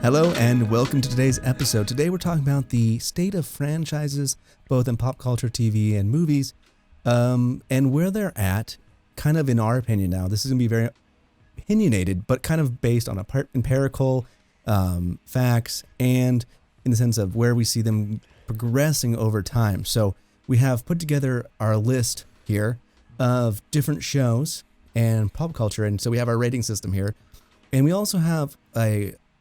Hello and welcome to today's episode. Today we're talking about the state of franchises, both in pop culture, TV, and movies, and where they're at, kind of in our opinion now. This is going to be very opinionated, but kind of based on empirical facts and in the sense of where we see them progressing over time. So we have put together our list here of different shows and pop culture, and so we have our rating system here. And we also have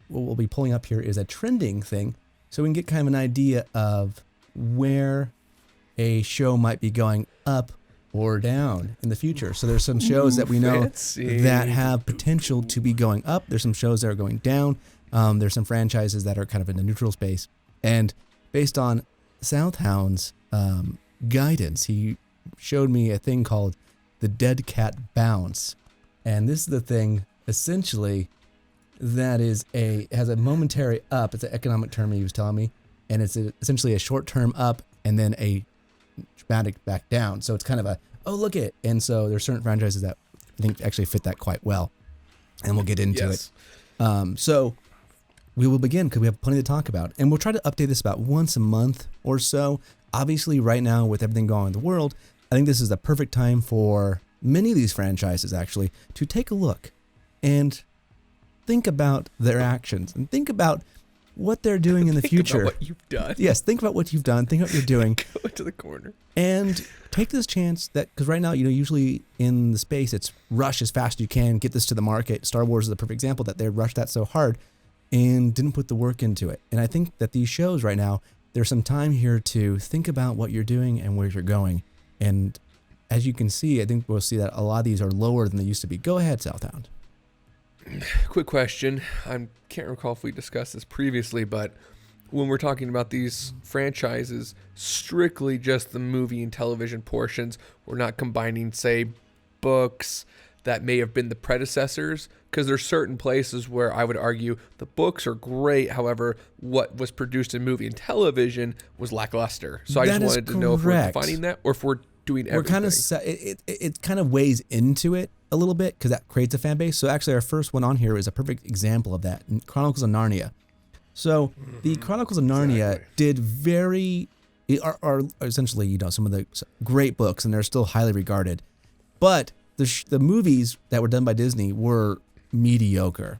what we'll be pulling up here is a trending thing, so we can get kind of an idea of where a show might be going up or down in the future. So there's some shows that we know that have potential to be going up. There's some shows that are going down. There's some franchises that are kind of in the neutral space. And based on Southhound's guidance, he showed me a thing called the Dead Cat Bounce. And this is the thing, essentially, that has a momentary up. It's an economic term he was telling me, and it's essentially a short term up and then a dramatic back down. So it's kind of look it. And so there's certain franchises that I think actually fit that quite well, and we'll get into it. So we will begin because we have plenty to talk about, and we'll try to update this about once a month or so. Obviously, right now with everything going on in the world, I think this is the perfect time for many of these franchises actually to take a look and think about their actions and think about what they're doing in the future. Think about what you've done. Yes, think about what you've done. Think about what you're doing. Go to the corner. And take this chance that, because right now, usually in the space, it's rush as fast as you can, get this to the market. Star Wars is a perfect example that they rushed that so hard and didn't put the work into it. And I think that these shows right now, there's some time here to think about what you're doing and where you're going. And as you can see, I think we'll see that a lot of these are lower than they used to be. Go ahead, Southhound. Quick question. I can't recall if we discussed this previously, but when we're talking about these franchises, strictly just the movie and television portions, we're not combining, say, books that may have been the predecessors, because there's certain places where I would argue the books are great. However, what was produced in movie and television was lackluster. So I just wanted to know if we're defining that or if we're doing everything. We're kind of it kind of weighs into it a little bit because that creates a fan base. So actually, our first one on here is a perfect example of that. Chronicles of Narnia. So the Chronicles of Narnia are essentially some of the great books, and they're still highly regarded. But the movies that were done by Disney were mediocre.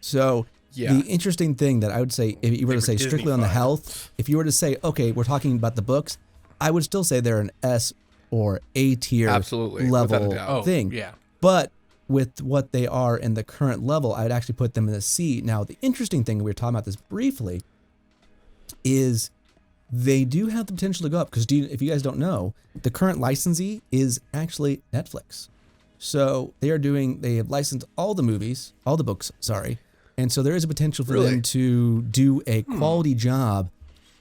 So the interesting thing that I would say, if you were to say strictly on the health, if you were to say, okay, we're talking about the books, I would still say they're an S or A tier level thing. Yeah. But with what they are in the current level, I'd actually put them in a C. Now, the interesting thing, we were talking about this briefly, is they do have the potential to go up. Because if you guys don't know, the current licensee is actually Netflix. So they have licensed all the books, and so there is a potential for them to do a quality job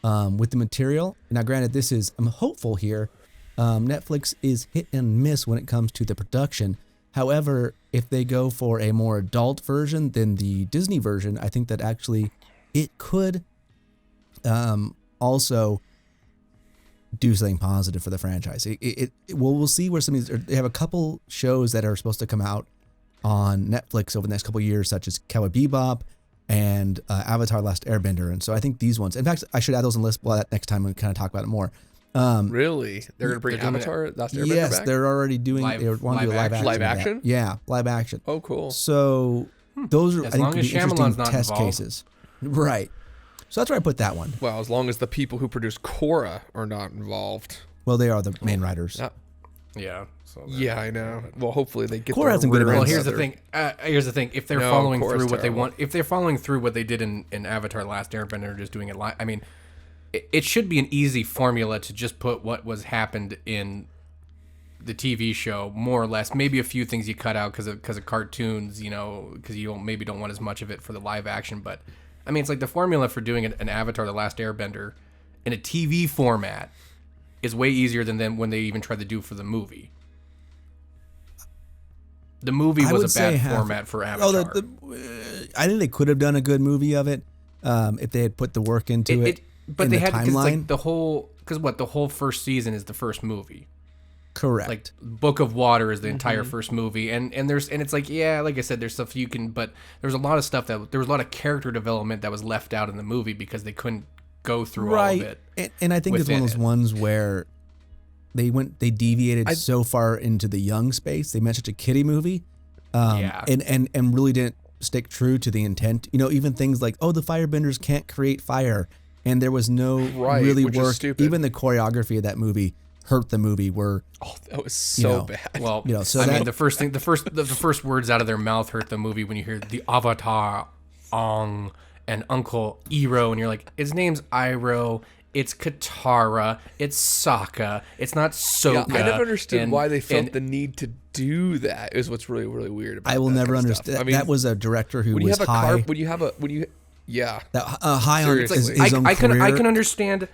with the material. Now, granted, I'm hopeful here. Netflix is hit and miss when it comes to the production. However, if they go for a more adult version than the Disney version, I think that actually it could also do something positive for the franchise. We'll see where some of these. They have a couple shows that are supposed to come out on Netflix over the next couple of years, such as Cowboy Bebop and Avatar: Last Airbender. And so I think these ones. In fact, I should add those on the list. Well, next time we kind of talk about it more. Really? They're going to bring Avatar: Last Airbender Yes, back? they're already doing. They want to do live action. Live action? Yeah, live action. Oh, cool. So those are, I think, could be interesting test involved. cases. Right. So that's where I put that one. Well, as long as the people who produce Korra are not involved. Well, they are the main writers. Yeah. So Yeah, I know. Well, hopefully they get Korra hasn't been around. Well, here's the thing. If they're following through what they want, if they're following through what they did in Avatar: Last Airbender, just doing it live. I mean, it should be an easy formula to just put what was happened in the TV show, more or less. Maybe a few things you cut out because of cartoons, because you maybe don't want as much of it for the live action. But I mean, it's like the formula for doing an Avatar: The Last Airbender in a TV format is way easier than when they even tried to do for the movie. The movie was a bad format for Avatar. I think they could have done a good movie of it if they had put the work into it. But they had timeline. The whole first season is the first movie. Correct. Like Book of Water is the entire first movie, and it's like, yeah, like I said, there's stuff you can, but there's a lot of stuff there was a lot of character development that was left out in the movie because they couldn't go through all of it. And I think it's one of those ones where they deviated so far into the young space. They made such a kiddie movie, and really didn't stick true to the intent. Even things like, the firebenders can't create fire, and there was no really work. Even the choreography of that movie hurt the movie. That was so bad. Well, the first words out of their mouth hurt the movie when you hear the Avatar, Ong, and Uncle Iroh, and you're like, his name's Iroh. It's Katara. It's Sokka. It's not Sokka. Yeah, I never understood why they felt the need to do that. Is what's really, really weird about. I will never understand. I mean, that was a director who was high. High on his own career. I can understand.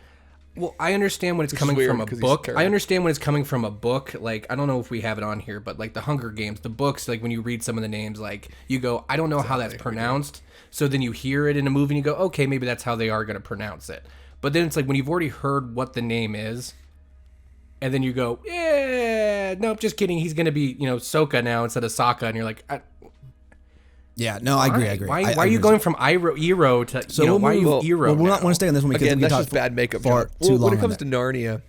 Well, I understand when it's coming from a book. I understand when it's coming from a book. Like, I don't know if we have it on here, but like the Hunger Games, the books, like when you read some of the names, like you go, I don't know how that's pronounced. So then you hear it in a movie and you go, okay, maybe that's how they are going to pronounce it. But then it's like when you've already heard what the name is, and then you go, yeah, nope, just kidding. He's going to be, Sokka now instead of Sokka. And you're like, yeah, no, I agree. Why are you going from Iroh to, why are you Iroh? Well, we'll not want to stay on this one because again, we that's just bad makeup. When it comes to Narnia,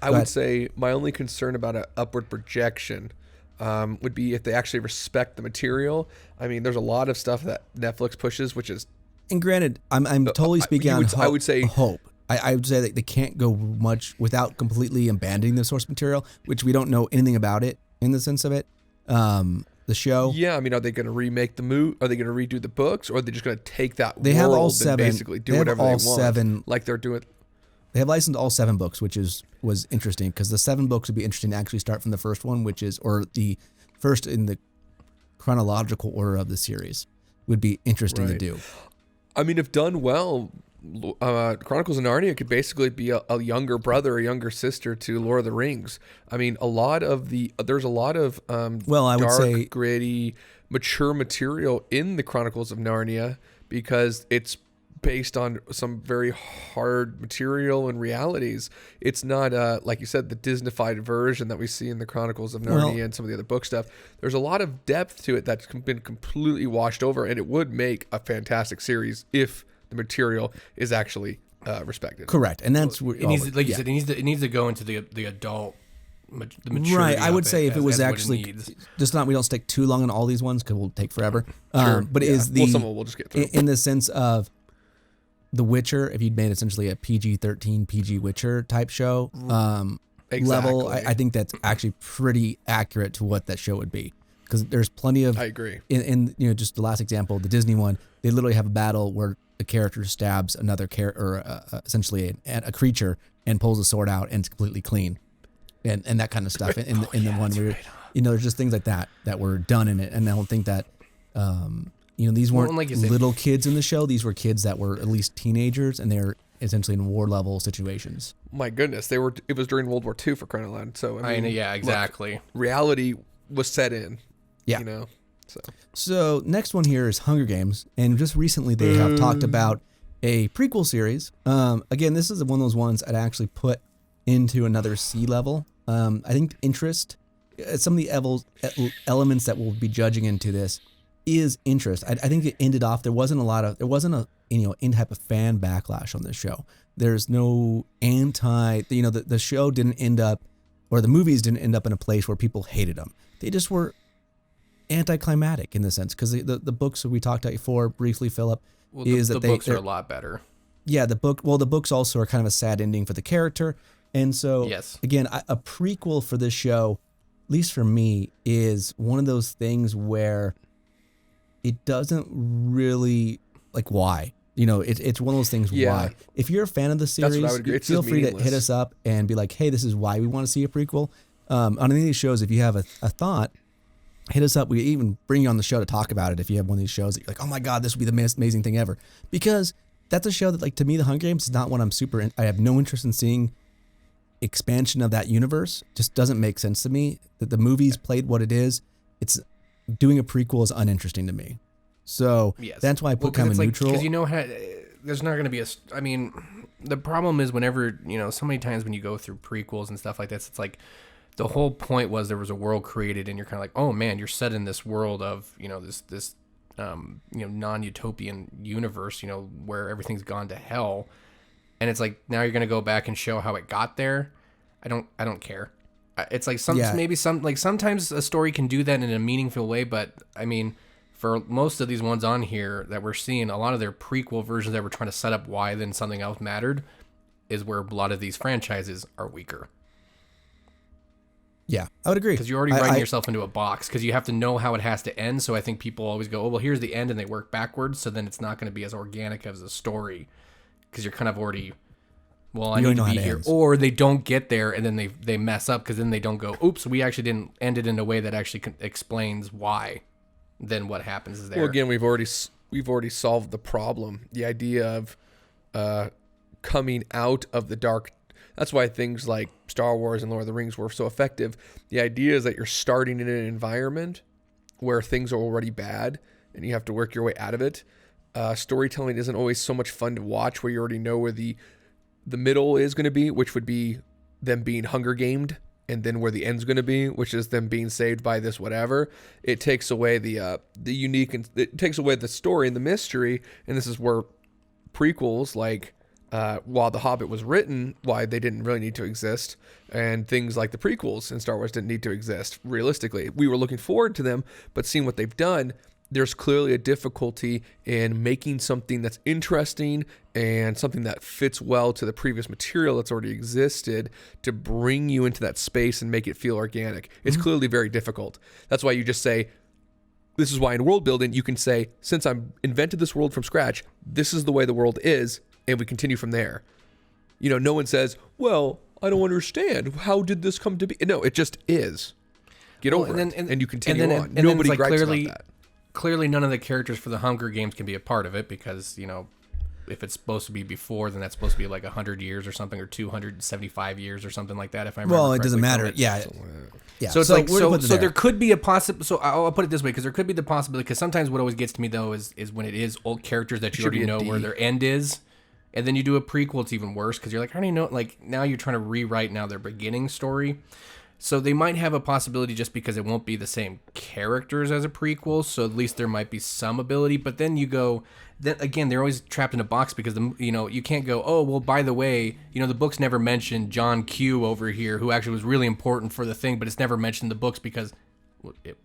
I would say my only concern about an upward projection would be if they actually respect the material. I mean, there's a lot of stuff that Netflix pushes, which is. And granted, I'm totally speaking on hope. I would say hope. I would say that they can't go much without completely abandoning the source material, which we don't know anything about it in the sense of it. The show. Yeah, I mean, are they going to remake the movie? Are they going to redo the books, or are they just going to take that they world have all seven, and basically do whatever they want? 7, like they're doing. They have licensed all 7 books, which was interesting because the 7 books would be interesting to actually start from the first one, or the first in the chronological order of the series, would be interesting to do. I mean, if done well, Chronicles of Narnia could basically be a younger brother, a younger sister to Lord of the Rings. I mean, there's a lot of I would say gritty, mature material in the Chronicles of Narnia because it's based on some very hard material and realities. It's not, like you said, the Disneyfied version that we see in the Chronicles of Narnia and some of the other book stuff. There's a lot of depth to it that's been completely washed over, and it would make a fantastic series if the material is actually respected. Correct, and that's it needs, like you said, it needs to go into the adult. The maturity right, I would say if it was actually just not, we don't stick too long on all these ones because we'll take forever. Sure. But we'll just get through in the sense of The Witcher, if you'd made essentially a PG-13 PG Witcher type show level, I think that's actually pretty accurate to what that show would be. Because there's plenty of. I agree. In just the last example, the Disney one, they literally have a battle where a character stabs another character, or essentially a creature, and pulls a sword out, and it's completely clean, and that kind of stuff. In the one where there's just things like that were done in it, and I don't think that. These weren't little kids in the show. These were kids that were at least teenagers, and they're essentially in war level situations. My goodness, it was during World War II for crying out loud. So I mean, yeah, exactly. Look, reality was set in. Yeah. So next one here is Hunger Games, and just recently they have talked about a prequel series. Again, this is one of those ones I'd actually put into another C level. I think interest, some of the elements that we'll be judging into this is interest. I think it ended off. There wasn't any type of fan backlash on this show. There's no the show didn't end up, or the movies didn't end up in a place where people hated them. They just were anticlimactic in the sense, because the books that we talked about before briefly, Philip, the books are a lot better. Yeah, the books also are kind of a sad ending for the character, and so again, a prequel for this show, at least for me, is one of those things where it doesn't really why. It's one of those things. Why? If you're a fan of the series, feel free to hit us up and be like, hey, this is why we want to see a prequel. On any of these shows, if you have a thought, hit us up. We even bring you on the show to talk about it. If you have one of these shows that you're like, oh my God, this would be the most amazing thing ever. Because that's a show that, to me, The Hunger Games is not what I have no interest in seeing expansion of that universe. Just doesn't make sense to me. That the movies played what it is. It's doing a prequel is uninteresting to me. So that's why I put kind of neutral. Because there's not going to be the problem is whenever, so many times when you go through prequels and stuff like this, it's like the whole point was there was a world created, and you're kind of like, oh man, you're set in this world of, this non-utopian universe, where everything's gone to hell, and it's like now you're gonna go back and show how it got there. I don't care. It's like sometimes a story can do that in a meaningful way, but I mean, for most of these ones on here that we're seeing, a lot of their prequel versions that were trying to set up why then something else mattered is where a lot of these franchises are weaker. Yeah, I would agree. Because you're already writing yourself into a box, because you have to know how it has to end. So I think people always go, oh, well, here's the end, and they work backwards. So then it's not going to be as organic as a story, because you're kind of already, well, I need to be here. Or they don't get there, and then they mess up, because then they don't go, oops, we actually didn't end it in a way that actually explains why. Then what happens is there. Well, again, we've already solved the problem. The idea of coming out of the dark. That's why things like Star Wars and Lord of the Rings were so effective. The idea is that you're starting in an environment where things are already bad and you have to work your way out of it. Storytelling isn't always so much fun to watch where you already know where the middle is going to be, which would be them being Hunger Gamed, and then where the end's going to be, which is them being saved by this whatever. It takes away the unique, and it takes away the story and the mystery. And this is where prequels like while The Hobbit was written, why they didn't really need to exist, and things like the prequels in Star Wars didn't need to exist. Realistically, we were looking forward to them, but seeing what they've done, there's clearly a difficulty in making something that's interesting and something that fits well to the previous material that's already existed to bring you into that space and make it feel organic. It's clearly very difficult. That's why you just say, this is why in world building, you can say, since I've invented this world from scratch, this is the way the world is, and we continue from there. No one says, well, I don't understand. How did this come to be? No, it just is. Get over it, and you continue on. Nobody gripes about that. Clearly, none of the characters for the Hunger Games can be a part of it because, if it's supposed to be before, then that's supposed to be like 100 years or something, or 275 years or something like that, if I remember correctly. Well, it doesn't matter. Yeah. So it's like, so there could be a possible, so I'll put it this way, because there could be the possibility, because sometimes what always gets to me, though, is when it is old characters that you already know where their end is. And then you do a prequel, it's even worse, because you're like, how do you know? Like, now you're trying to rewrite their beginning story. So they might have a possibility just because it won't be the same characters as a prequel, so at least there might be some ability. But then you go, then again, they're always trapped in a box because, you can't go, oh, well, by the way, the books never mentioned John Q over here, who actually was really important for the thing, but it's never mentioned in the books because it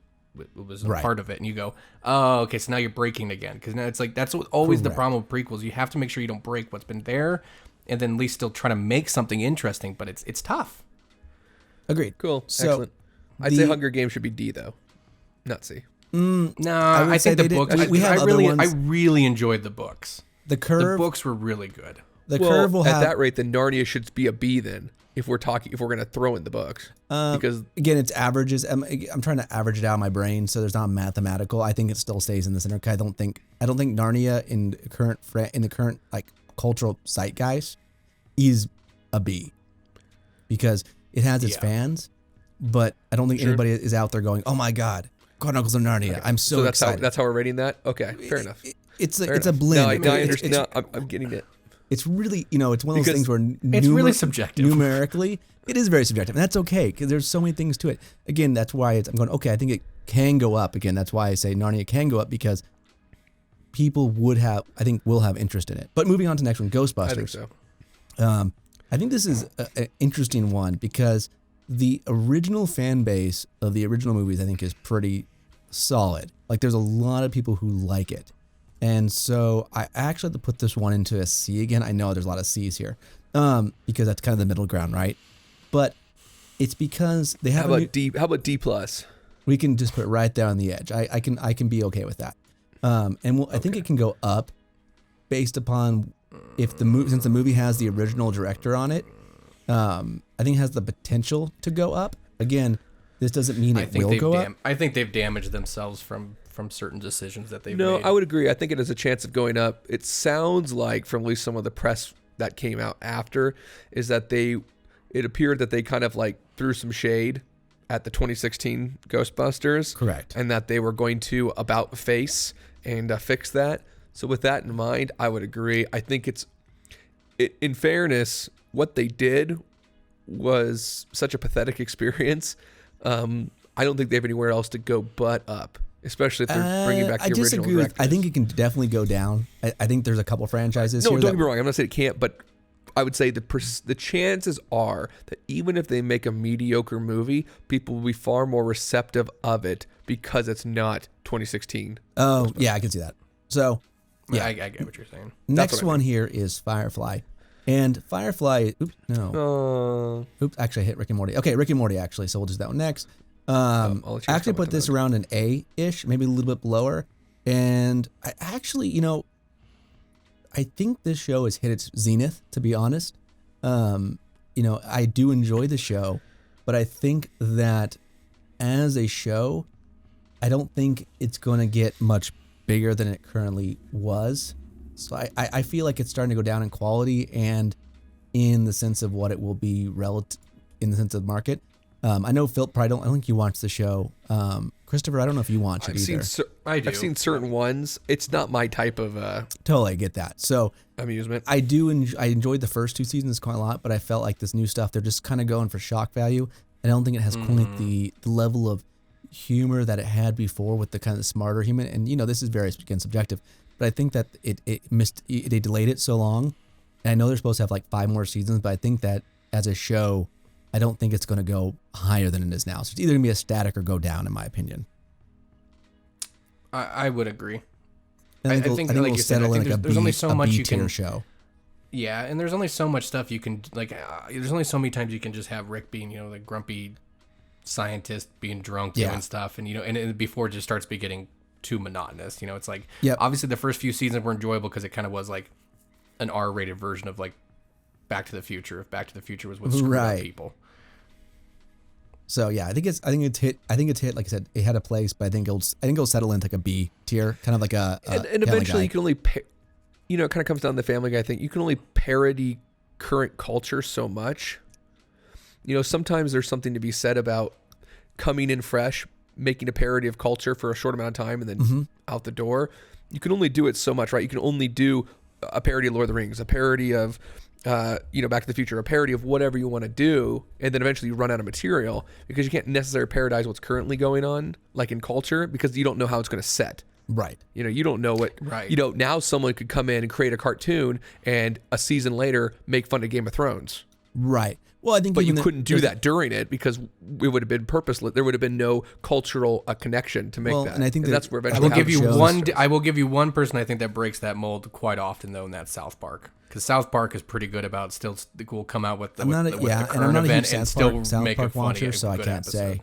was a part of it. And you go, oh, okay, so now you're breaking again. Because now it's like, that's always the problem with prequels. You have to make sure you don't break what's been there, and then at least still try to make something interesting, but it's tough. Agreed. Cool. So excellent. I'd say Hunger Games should be D, though, not C. No, I think the books. I really enjoyed the books. The books were really good. Curve will have, at that rate, then Narnia should be a B then. If we're going to throw in the books, because again, it's averages. I'm trying to average it out in my brain, so there's not mathematical. I think it still stays in the center. I don't think Narnia in the current like cultural zeitgeist is a B, because it has its fans, but I don't think anybody is out there going, oh my god, Chronicles of Narnia. Okay. I'm so excited. That's how we're rating that. Okay, fair enough. It's a blend. No, I understand. I'm getting it. It's really, it's one of those things where it's really subjective. Numerically, it is very subjective, and that's okay because there's so many things to it. Again, that's why I'm going, okay, I think it can go up. Again, that's why I say Narnia can go up, because people will have interest in it. But moving on to the next one, Ghostbusters. I think so. I think this is an interesting one because the original fan base of the original movies, I think, is pretty solid. Like, there's a lot of people who like it. And so I actually have to put this one into a C again. I know there's a lot of C's here, because that's kind of the middle ground, right? But it's because they have D. How about D plus? We can just put it right there on the edge. I can be okay with that. I think it can go up based upon if since the movie has the original director on it. I think it has the potential to go up. Again, this doesn't mean it will go up. I think they've damaged themselves from certain decisions that they've made. No, I would agree. I think it has a chance of going up. It sounds like, from at least some of the press that came out after, is that it appeared that they kind of like threw some shade at the 2016 Ghostbusters. Correct. And that they were going to about face and fix that. So with that in mind, I would agree. I think in fairness, what they did was such a pathetic experience. I don't think they have anywhere else to go but up, especially if they're bringing back the original disagree directors. I think it can definitely go down. I think there's a couple franchises No, here. don't get me wrong. I'm not saying it can't, but I would say the chances are that even if they make a mediocre movie, people will be far more receptive of it because it's not 2016. Oh, yeah, I can see that. So, yeah. I get what you're saying. Next one here is Firefly. And Firefly, actually I hit Rick and Morty. Okay, Rick and Morty actually, so we'll do that one next. I actually put this around an A-ish, maybe a little bit lower. And I actually, I think this show has hit its zenith, to be honest. I do enjoy the show, but I think that as a show, I don't think it's going to get much bigger than it currently was. So I feel like it's starting to go down in quality and in the sense of what it will be relative in the sense of market. I know Phil probably I don't think you watched the show. Christopher, I don't know if you watch it either. I've seen certain ones. It's not my type of totally get that. So amusement. I enjoyed the first 2 seasons quite a lot, but I felt like this new stuff, they're just kind of going for shock value. I don't think it has quite the level of humor that it had before with the kind of smarter human. And this is very again subjective, but I think that they delayed it so long. And I know they're supposed to have like 5 more seasons, but I think that as a show, I don't think it's going to go higher than it is now. So it's either going to be a static or go down, in my opinion. I would agree. I think like you said, there's only so much you can show. Yeah, and there's only so much stuff you can there's only so many times you can just have Rick being the grumpy scientist being drunk doing stuff, and and before it just starts getting too monotonous. It's like obviously the first few seasons were enjoyable because it kind of was like an R-rated version of like Back to the Future. If Back to the Future was what screwed up people. So yeah, I think it's hit. Like I said, it had a place, but I think it'll settle into like a B tier, kind of like a and eventually you can only it kind of comes down to the Family Guy thing. You can only parody current culture so much. Sometimes there's something to be said about coming in fresh, making a parody of culture for a short amount of time, and then out the door. You can only do it so much, right? You can only do a parody of Lord of the Rings, a parody of Back to the Future, a parody of whatever you want to do, and then eventually you run out of material because you can't necessarily parodize what's currently going on, like in culture, because you don't know how it's going to set. Right. You don't know what. Right. Now someone could come in and create a cartoon, and a season later make fun of Game of Thrones. Right. Well, I think, but you couldn't do that during it because it would have been purposeless. There would have been no cultural connection to make that. And I think that's where eventually I will give you one person I think that breaks that mold quite often though, and that's South Park. Because South Park is pretty good about still will come out with the current event and still make it funny. So I can't say.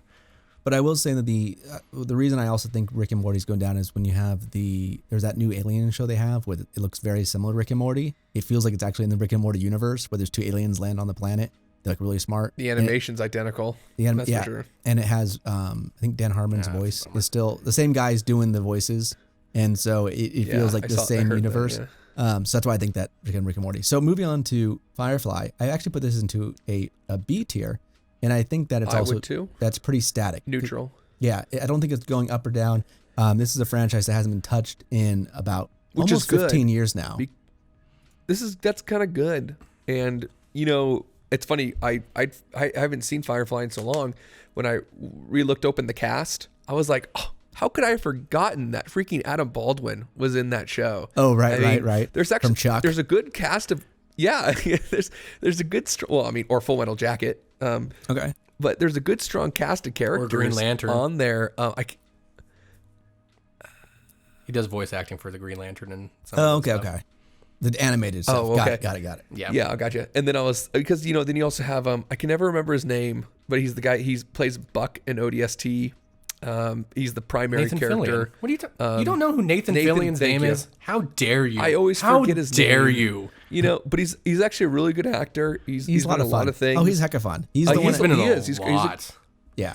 But I will say that the reason I also think Rick and Morty's going down is when you have there's that new alien show they have where it looks very similar to Rick and Morty. It feels like it's actually in the Rick and Morty universe where there's 2 aliens land on the planet. They're like really smart. The animation's identical. That's for sure. And it has I think Dan Harmon's voice is still the same guy's doing the voices, and so it feels like the same universe. So that's why I think that Rick and Morty. So moving on to Firefly, I actually put this into a B tier, and I think that it's that's pretty static, neutral. Yeah, I don't think it's going up or down. This is a franchise that hasn't been touched in about almost 15 years now. That's kind of good, and it's funny. I haven't seen Firefly in so long. When I re-looked open the cast, I was like, oh, how could I have forgotten that freaking Adam Baldwin was in that show? Oh, right. There's actually from Chuck. There's a good cast of there's a good or Full Metal Jacket. Okay. But there's a good strong cast of characters or Green Lantern on there. He does voice acting for the Green Lantern and some okay. The animated stuff. Oh, okay. Got it. Yeah, I got you. And then I was because then you also have I can never remember his name, but he's the guy. He plays Buck in ODST. He's the primary Nathan character. Fillion. What are you? You don't know who Nathan Fillion's name is? How dare you? I always forget his name. How dare you? But he's actually a really good actor. He's done a lot of things. Oh, he's heck of fun. He's the one. He's been in a lot. Yeah,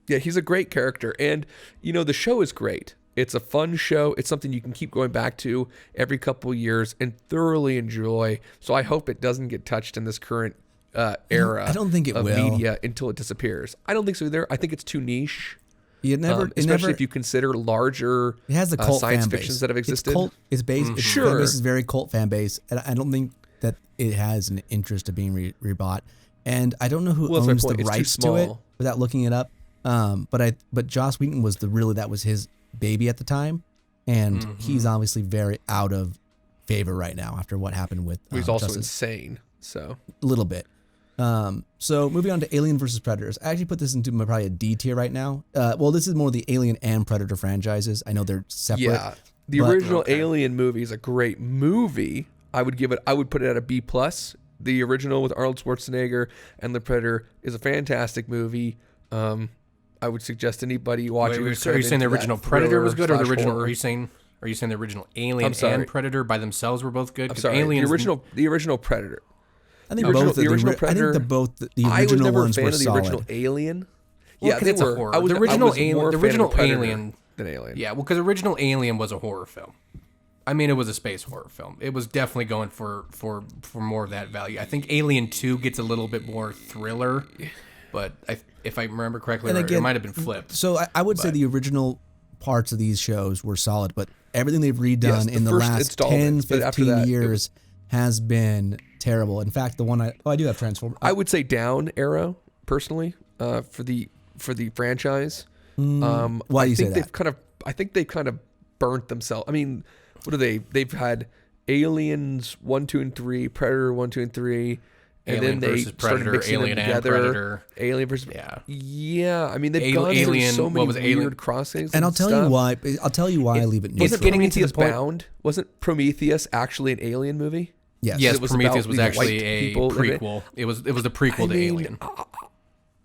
he's a great character, and the show is great. It's a fun show. It's something you can keep going back to every couple of years and thoroughly enjoy. So I hope it doesn't get touched in this current era. I don't think it of will. Media until it disappears. I don't think so either. I think it's too niche. Especially if you consider larger it has the cult science fan base. fictions that have existed. It's based. Its sure. Fan base is very cult fan base, and I don't think that it has an interest of being rebought. and I don't know who owns the rights to it without looking it up. But Joss Whedon was that was his baby at the time, and he's obviously very out of favor right now after what happened with. He's also insane, so a little bit. So moving on to Alien versus Predators. I actually put this into probably a D tier right now. Well, this is more the Alien and Predator franchises. I know they're separate. Yeah, the original Alien movie is a great movie. I would put it at a B+. The original with Arnold Schwarzenegger and the Predator is a fantastic movie. I would suggest anybody watching. Wait, so are you saying the original Predator was good, or the original? Are you saying the original Alien and Predator by themselves were both good? I'm sorry. The original Predator. I think both the original Predator. I think the original ones were solid. I was never a fan of the original Alien. Well, they were. The original Alien than Alien. Yeah, well, because original Alien was a horror film. I mean, it was a space horror film. It was definitely going for more of that value. I think Alien 2 gets a little bit more thriller, but if I remember correctly, it might have been flipped. So I would say the original parts of these shows were solid, but everything they've redone in the last 10, 15 years has been terrible. In fact, the one I do have Transformers. I would say Down Arrow, personally, for the franchise. Why do you say that? I think they've kind of burnt themselves. I mean, what are they? They've had Aliens 1, 2, and 3, Predator 1, 2, and 3, and Alien then they started Predator, mixing Alien them together. Predator. Alien versus yeah. I mean, they've gone through so many weird crossings. And I'll tell you why. I leave it neutral. Wasn't Prometheus Bound? Wasn't Prometheus actually an Alien movie? Yes, Prometheus was actually a prequel. It was the prequel to Alien.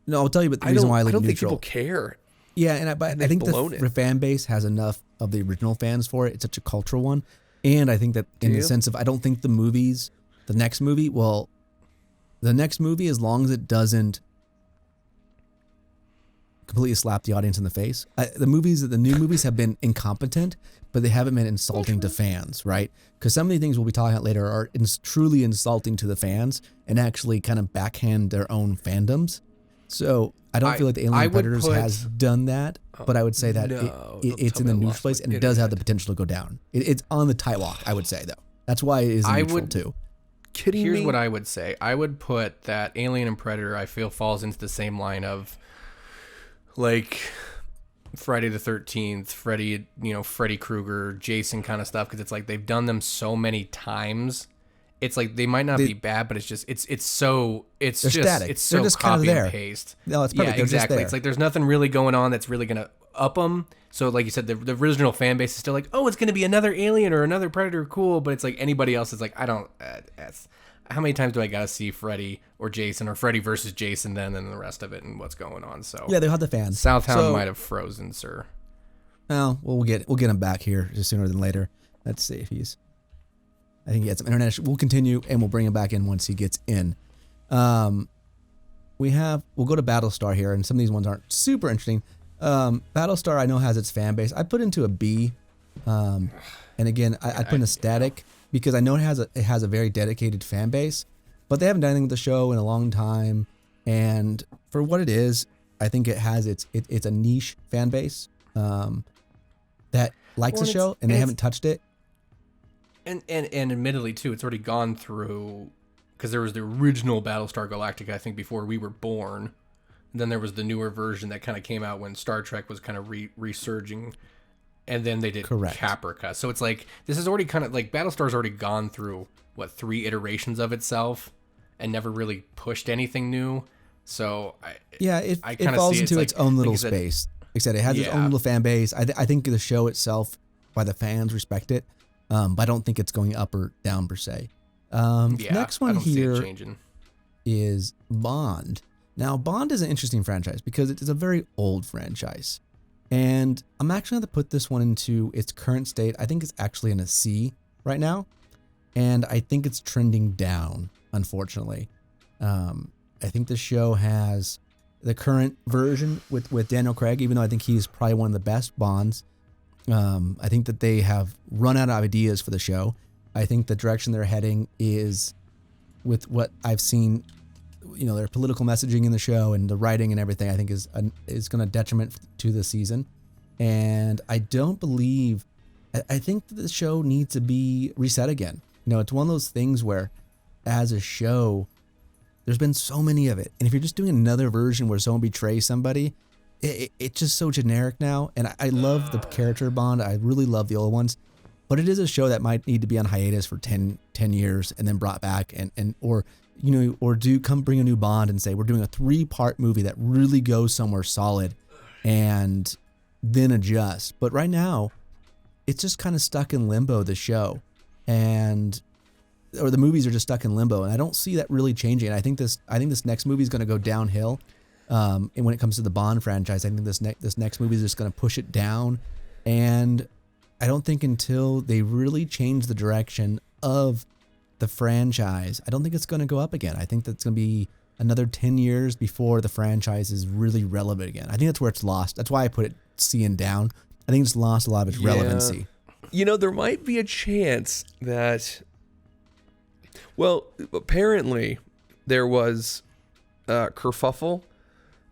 No, I'll tell you, but the reason why I leave it neutral. I don't think people care. Yeah, I think the fan base has enough of the original fans for it. It's such a cultural one. And I think that in the sense of, I don't think the next movie, as long as it doesn't completely slap the audience in the face. The new movies have been incompetent, but they haven't been insulting to fans, right? Because some of the things we'll be talking about later are truly insulting to the fans and actually kind of backhand their own fandoms. So I don't feel like the Alien Predators has done that, but I would say that it's in the neutral place, and it does have the potential to go down. It's on the tightrope, I would say, though. That's why it is neutral too. Here's what I would say. I would put that Alien and Predator, I feel, falls into the same line of like Friday the 13th, Freddy Krueger, Jason kind of stuff, because it's like they've done them so many times. It's like they might not be bad, but it's just so copy and paste. No, it's perfect. Yeah, exactly. It's like there's nothing really going on that's really gonna up them. So like you said, the original fan base is still like, oh, it's gonna be another Alien or another Predator, cool. But it's like anybody else is like, I don't. How many times do I gotta see Freddy or Jason or Freddy versus Jason then and the rest of it and what's going on? So yeah, they have the fans. Southhound might have frozen, sir. Well, we'll get him back here just sooner than later. Let's see if I think he had some internet. We'll continue and we'll bring him back in once he gets in. We'll go to Battlestar here, and some of these ones aren't super interesting. Battlestar I know has its fan base. I put into a B. And again, I put in a static because I know it has a very dedicated fan base, but they haven't done anything with the show in a long time. And for what it is, I think it has it's a niche fan base that likes the show, and they haven't touched it. And admittedly too, it's already gone through, because there was the original Battlestar Galactica, I think, before we were born. And then there was the newer version that kind of came out when Star Trek was kind of resurging, and then they did Caprica. So it's like this is already kind of like Battlestar's already gone through 3 iterations of itself, and never really pushed anything new. So it falls into its own little space. Like I said, it has its own little fan base. I think the show itself, by the fans, respect it. But I don't think it's going up or down per se. Next one here is Bond. Now, Bond is an interesting franchise because it is a very old franchise. And I'm actually going to put this one into its current state. I think it's actually in a C right now. And I think it's trending down, unfortunately. I think the show has the current version with Daniel Craig, even though I think he's probably one of the best Bonds. I think that they have run out of ideas for the show. I think the direction they're heading is, with what I've seen, their political messaging in the show and the writing and everything, I think is going to detriment to the season. And I don't believe, I think that the show needs to be reset again. It's one of those things where, as a show, There's been so many of it. And if you're just doing another version where someone betrays somebody, it's just so generic now. And I love the character Bond. I really love the old ones. But it is a show that might need to be on hiatus for 10 years and then brought back or bring a new Bond and say, we're doing a 3-part movie that really goes somewhere solid and then adjust. But right now, it's just kind of stuck in limbo, the show. Or the movies are just stuck in limbo. And I don't see that really changing. I think this next movie is going to go downhill. And when it comes to the Bond franchise, I think this next movie is just going to push it down. And I don't think until they really change the direction of the franchise, I don't think it's going to go up again. I think that's going to be another 10 years before the franchise is really relevant again. I think that's where it's lost. That's why I put it C and down. I think it's lost a lot of its relevancy. There might be a chance that, well, apparently there was kerfuffle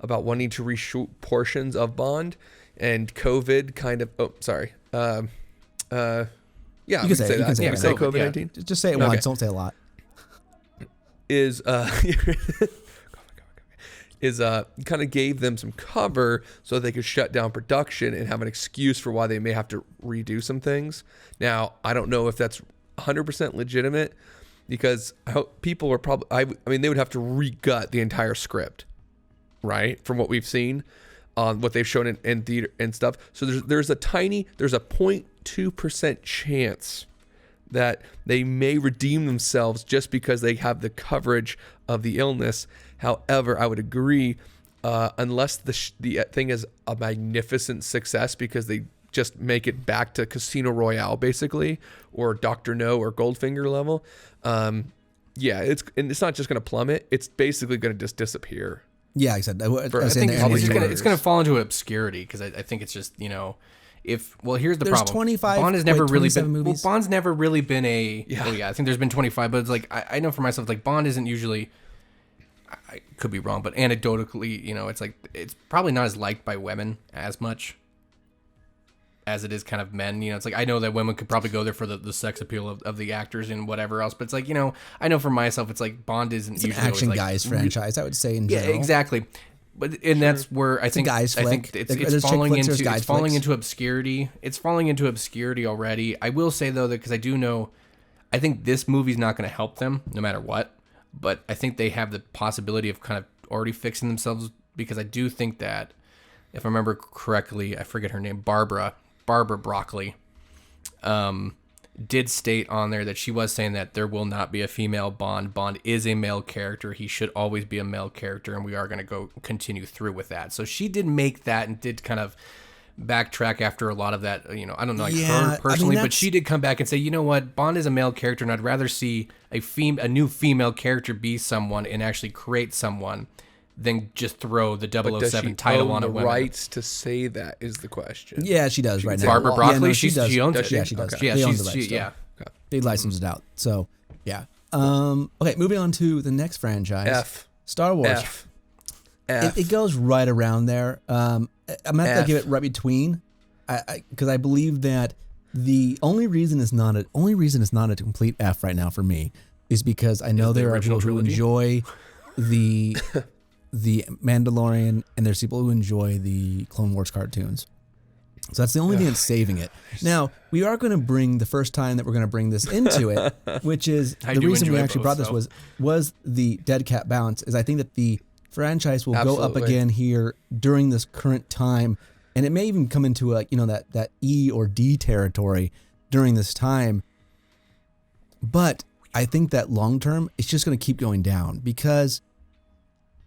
about wanting to reshoot portions of Bond, and COVID kind of, yeah, you can say that. You can say COVID-19. Yeah. Just say it once. Don't say a lot. Is kind of gave them some cover so they could shut down production and have an excuse for why they may have to redo some things. Now, I don't know if that's 100% legitimate, because people are probably, they would have to re-gut the entire script, right? From what we've seen on what they've shown in theater and stuff. So there's a 0.2% chance that they may redeem themselves just because they have the coverage of the illness. However, I would agree, unless the thing is a magnificent success because they just make it back to Casino Royale, basically, or Dr. No or Goldfinger level. It's not just going to plummet. It's basically going to just disappear. Yeah, exactly. I think it's going to fall into obscurity, because I think it's just, here's the problem. 25, Bond has never really been movies. Well, Bond's never really been a. Yeah. I think there's been 25, but it's like I know for myself, like, Bond isn't usually. I could be wrong, but anecdotally, it's like it's probably not as liked by women as much as it is kind of men. It's like, I know that women could probably go there for the sex appeal of the actors and whatever else, but it's like, I know for myself, it's like Bond isn't it's usually an action like, guys franchise, I would say, in general. Yeah, exactly. But that's where I think it's falling into obscurity. It's falling into obscurity already. I will say though that, because I do know, I think this movie's not going to help them no matter what. But I think they have the possibility of kind of already fixing themselves, because I do think that, if I remember correctly, I forget her name, Barbara Broccoli, did state on there that she was saying that there will not be a female Bond. Bond is a male character. He should always be a male character, and we are going to continue through with that. So she did make that and did kind of backtrack after a lot of that. I don't know her personally, but she did come back and say, you know what, Bond is a male character, and I'd rather see a new female character be someone and actually create someone than just throw the 007 title on a woman. The rights to say that is the question. Yeah, she does right now. Barbara Broccoli, she owns it. Yeah, she does. Okay. Yeah, she owns the rights. Yeah. Okay. They licensed it out. So, yeah. Okay, moving on to the next franchise. Star Wars. It goes right around there. I'm going to have to give it right between, because I believe that the only reason it's not a complete F right now for me is because I know there are people who enjoy the Mandalorian, and there's people who enjoy the Clone Wars cartoons. So that's the only thing that's saving it. Now, we are going to bring the first time that we're going to bring this into it, which is the reason we actually brought this was the dead cat balance. Is I think that the franchise will go up again here during this current time, and it may even come into that E or D territory during this time. But I think that long term, it's just going to keep going down, because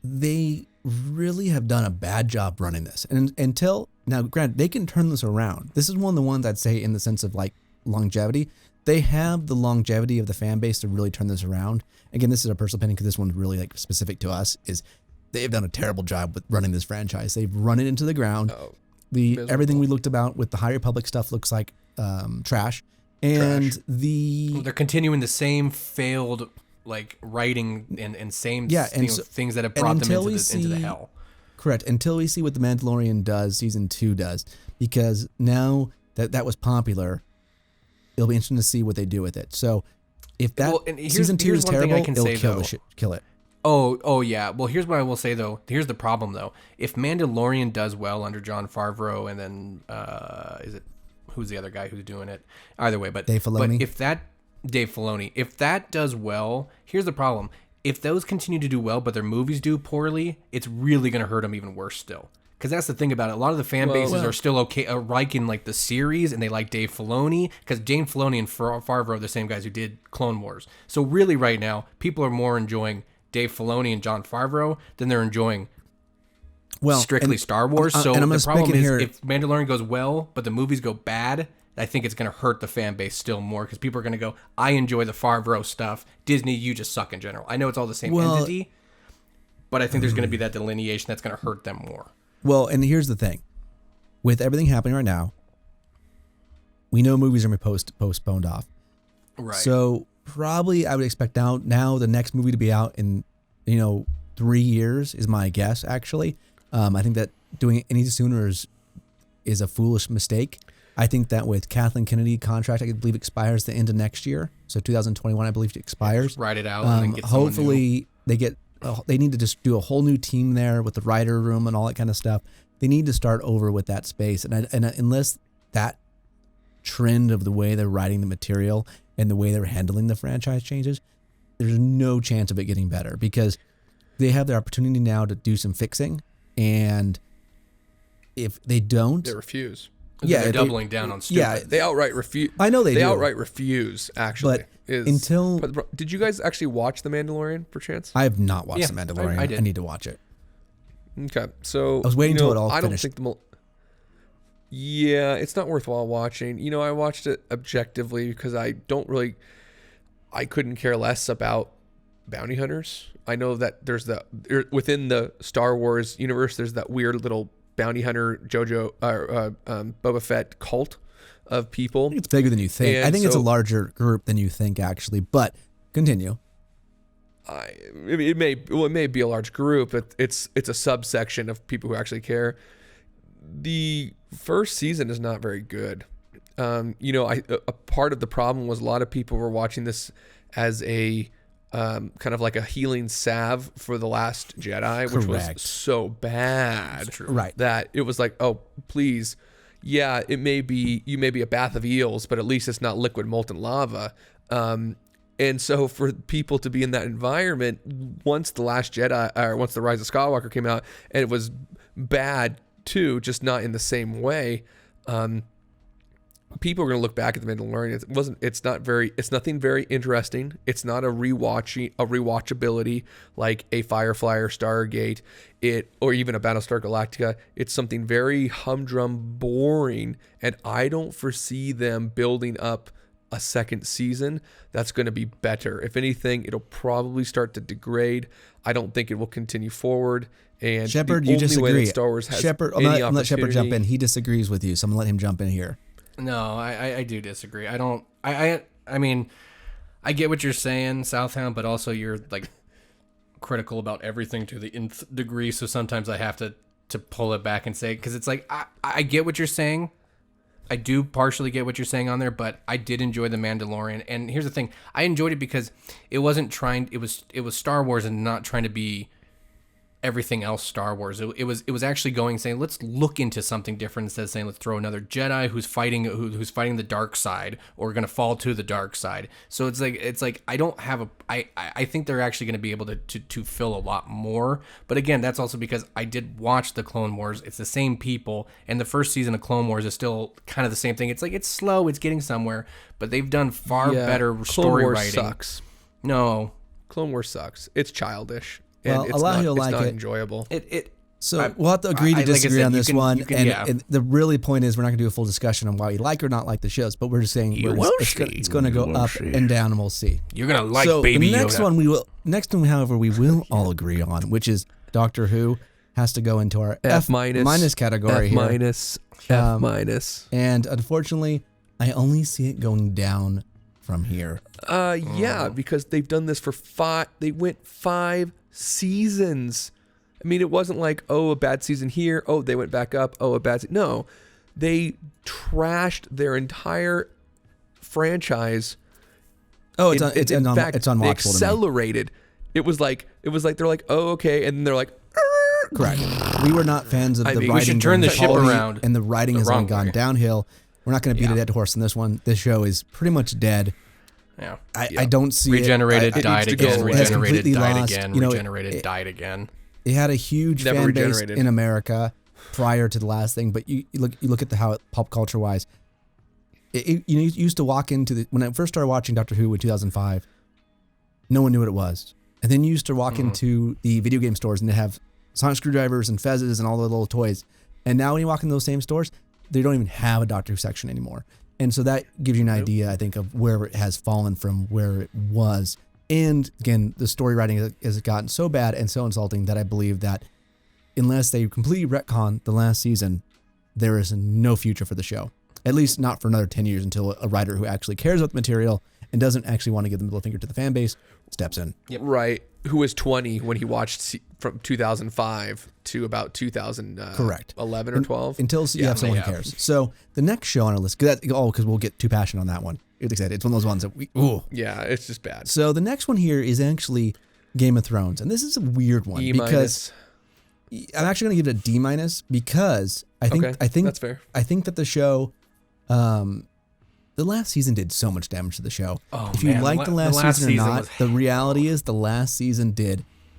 they really have done a bad job running this. And until now, granted, they can turn this around. This is one of the ones I'd say in the sense of like longevity. They have the longevity of the fan base to really turn this around. Again, this is a personal opinion, because this one's really like specific to us. Is they've done a terrible job with running this franchise. They've run it into the ground. Everything we looked about with the High Republic stuff looks like trash. And they're continuing the same failed like writing and same things that have brought them into the hell. Correct. Until we see what the Mandalorian does, season 2 does, because now that was popular, it'll be interesting to see what they do with it. So if that season 2 is terrible, it'll kill it. Oh yeah. Well, here's what I will say though. Here's the problem though. If Mandalorian does well under Jon Favreau, and then who's the other guy who's doing it? Either way, but Dave Filoni. Dave Filoni, if that does well, here's the problem. If those continue to do well, but their movies do poorly, it's really going to hurt them even worse still. Because that's the thing about it. A lot of the fan bases are still okay, liking like the series, and they like Dave Filoni. Because Dave Filoni and Favreau are the same guys who did Clone Wars. So really, right now, people are more enjoying Dave Filoni and Jon Favreau than they're enjoying strictly Star Wars. So the problem is, if Mandalorian goes well, but the movies go bad, I think it's going to hurt the fan base still more, because people are going to go, I enjoy the Favreau stuff. Disney, you just suck in general. I know it's all the same entity, but I think there's going to be that delineation that's going to hurt them more. Well, and here's the thing. With everything happening right now, we know movies are going to be postponed off. Right. So probably I would expect now the next movie to be out in 3 years is my guess, actually. I think that doing it any sooner is a foolish mistake. I think that with Kathleen Kennedy contract, I believe expires the end of next year. So 2021, I believe it expires. Just write it out and then get hopefully they need to just do a whole new team there with the writer room and all that kind of stuff. They need to start over with that space. And unless that trend of the way they're writing the material and the way they're handling the franchise changes, there's no chance of it getting better, because they have the opportunity now to do some fixing. And if they don't, they refuse. Yeah, they're doubling down on stupid. Yeah, they outright refuse. I know they do. Outright refuse, actually. But did you guys actually watch The Mandalorian, perchance? I have not watched The Mandalorian. I need to watch it. Okay, so I was waiting until it all finished. I don't think it's not worthwhile watching. I watched it objectively because I couldn't care less about bounty hunters. I know that within the Star Wars universe, there's that weird little bounty hunter Boba Fett cult of people. I think it's bigger than you think. I think it's a larger group than you think, actually. But continue. It may be a large group, but it's a subsection of people who actually care. The first season is not very good. A part of the problem was a lot of people were watching this as a kind of like a healing salve for The Last Jedi, which was so bad that it was like, oh, please. Yeah, you may be a bath of eels, but at least it's not liquid molten lava. And so for people to be in that environment, once The Last Jedi, or once The Rise of Skywalker came out, and it was bad too, just not in the same way, people are going to look back at The Mandalorian. It's nothing very interesting. It's not a rewatchability like a Firefly or Stargate, or even a Battlestar Galactica. It's something very humdrum, boring, and I don't foresee them building up a second season that's going to be better. If anything, it'll probably start to degrade. I don't think it will continue forward. And Shepard, you disagree. Star Wars has Shepard, I'm going to let Shepard jump in. He disagrees with you, so I'm going to let him jump in here. No, I do disagree. I mean, I get what you're saying, Southhound, but also you're like critical about everything to the nth degree. So sometimes I have to pull it back and say, because it's like, I get what you're saying. I do partially get what you're saying on there, but I did enjoy The Mandalorian. And here's the thing. I enjoyed it because it wasn't trying, it was Star Wars and not trying to be everything else Star Wars. It was actually saying, let's look into something different instead of saying, let's throw another Jedi who's fighting the dark side or going to fall to the dark side. So it's like I don't have I think they're actually going to be able to fill a lot more. But again, that's also because I did watch the Clone Wars. It's the same people, and the first season of Clone Wars is still kind of the same thing. It's like it's slow, it's getting somewhere, but they've done far better story writing. Clone Wars sucks. No, Clone Wars sucks. It's childish. Well, and a lot of people like it. Enjoyable. We'll have to agree to disagree on this one. And the really point is, we're not going to do a full discussion on why you like or not like the shows, but we're just saying it's going to go up and down, and we'll see. You're going to like Baby Yoda. Next one, however, we will all agree on, which is Doctor Who has to go into our F minus category here. F minus. And unfortunately, I only see it going down from here. Yeah, because they've done this for they went 5 seasons. I mean, it wasn't like, oh, a bad season here. Oh, they went back up. Oh, a bad season. No, they trashed their entire franchise. Oh, it's unwatchable. They accelerated. It was like It was like they're like, oh okay, and then they're like, correct. We were not fans of the writing. We should turn the ship around. And the writing has only gone downhill. We're not going to beat a dead horse in this one. This show is pretty much dead. Yeah. I don't see regenerated, it. Died again, regenerated, died lost. again, regenerated, died again. It had a huge fan base in America prior to the last thing, but you look at how pop culture wise, you used to walk into when I first started watching Doctor Who in 2005, no one knew what it was, and then you used to walk into the video game stores and they have sonic screwdrivers and fezzes and all the little toys, and now when you walk in those same stores, they don't even have a Doctor Who section anymore, and so that gives you an idea, I think, of where it has fallen from where it was. And again, the story writing has gotten so bad and so insulting that I believe that unless they completely retcon the last season, there is no future for the show. At least not for another 10 years until a writer who actually cares about the material and doesn't actually want to give the middle finger to the fan base steps in. Yep. Right. Who was 20 when he watched from 2005 to about 2011 or 12? Until you have someone who cares. So the next show on our list, because we'll get too passionate on that one. Like I said, it's one of those ones that yeah, it's just bad. So the next one here is actually Game of Thrones, and this is a weird one because I'm actually going to give it a D- because I think that's fair. I think that the show, the last season did so much damage to the show. Oh, if you like the last season or not, the reality is the last season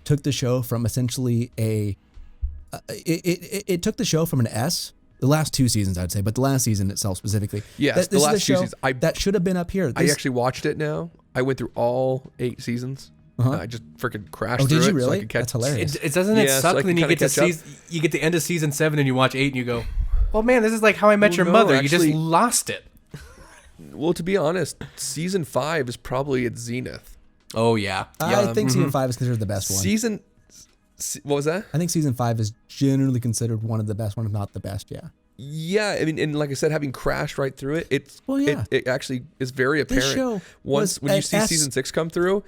took the show from essentially it took the show from an S. The last two seasons, I'd say, but the last season itself specifically. Yes, the last two seasons. That should have been up here. I actually watched it now. I went through all 8 seasons. I just freaking crashed through it. Oh, did you really? So I could catch That's hilarious. It doesn't it suck when you get to you get the end of season 7 and you watch 8 and you go, well, man, this is like How I Met Your Mother. Actually, you just lost it. Well, to be honest, season 5 is probably at zenith. Oh, yeah. I think season 5 is considered the best one. What was that? I think season 5 is generally considered one of the best, one if not the best, yeah. Yeah, I mean, and like I said, having crashed right through it, it actually is very apparent. This show when you see season 6 come through,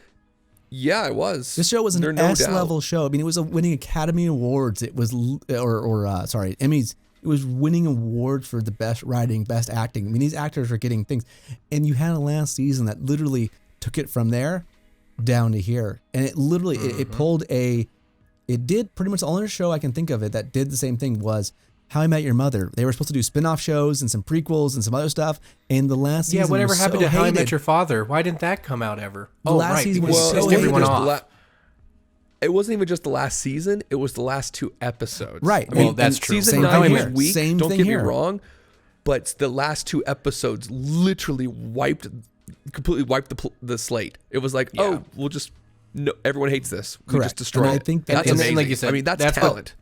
yeah, it was. This show was an S-level show. I mean, it was winning Academy Awards. It was, Emmys. It was winning awards for the best writing, best acting. I mean, these actors were getting things. And you had a last season that literally took it from there down to here. And it literally, it pulled it did pretty much the only show I can think of that did the same thing was How I Met Your Mother. They were supposed to do spin-off shows and some prequels and some other stuff. And the last season whatever was happened so to How I hated. Met Your Father? Why didn't that come out ever? The last season was so pissed everyone off. It wasn't even just the last season; it was the last 2 episodes. Right. I mean, well, that's true. Season 9 was here. weak. Same don't thing get here. me wrong, but the last 2 episodes literally completely wiped the slate. It was like, we'll just everyone hates this. We Correct. just destroy And I it. think That's amazing. Like you said, I mean, that's talent.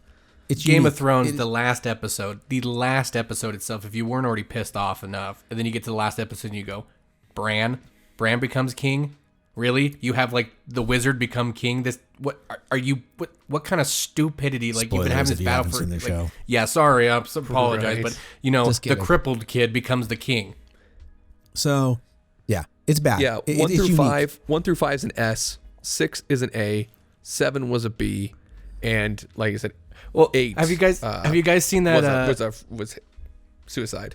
It's Game unique. of Thrones, the last episode itself, if you weren't already pissed off enough, and then you get to the last episode and you go, Bran becomes king? Really? You have like the wizard become king? What kind of stupidity? Like Spoilers you've been having if this you battle haven't for seen the show. Yeah, sorry, I apologize, Right. but the crippled kid becomes the king. So, yeah, it's bad. Yeah, It's 1 through unique. 5. 1 through 5 is an S. 6 is an A. 7 was a B. And like I said, 8. Have you guys seen that? Was suicide.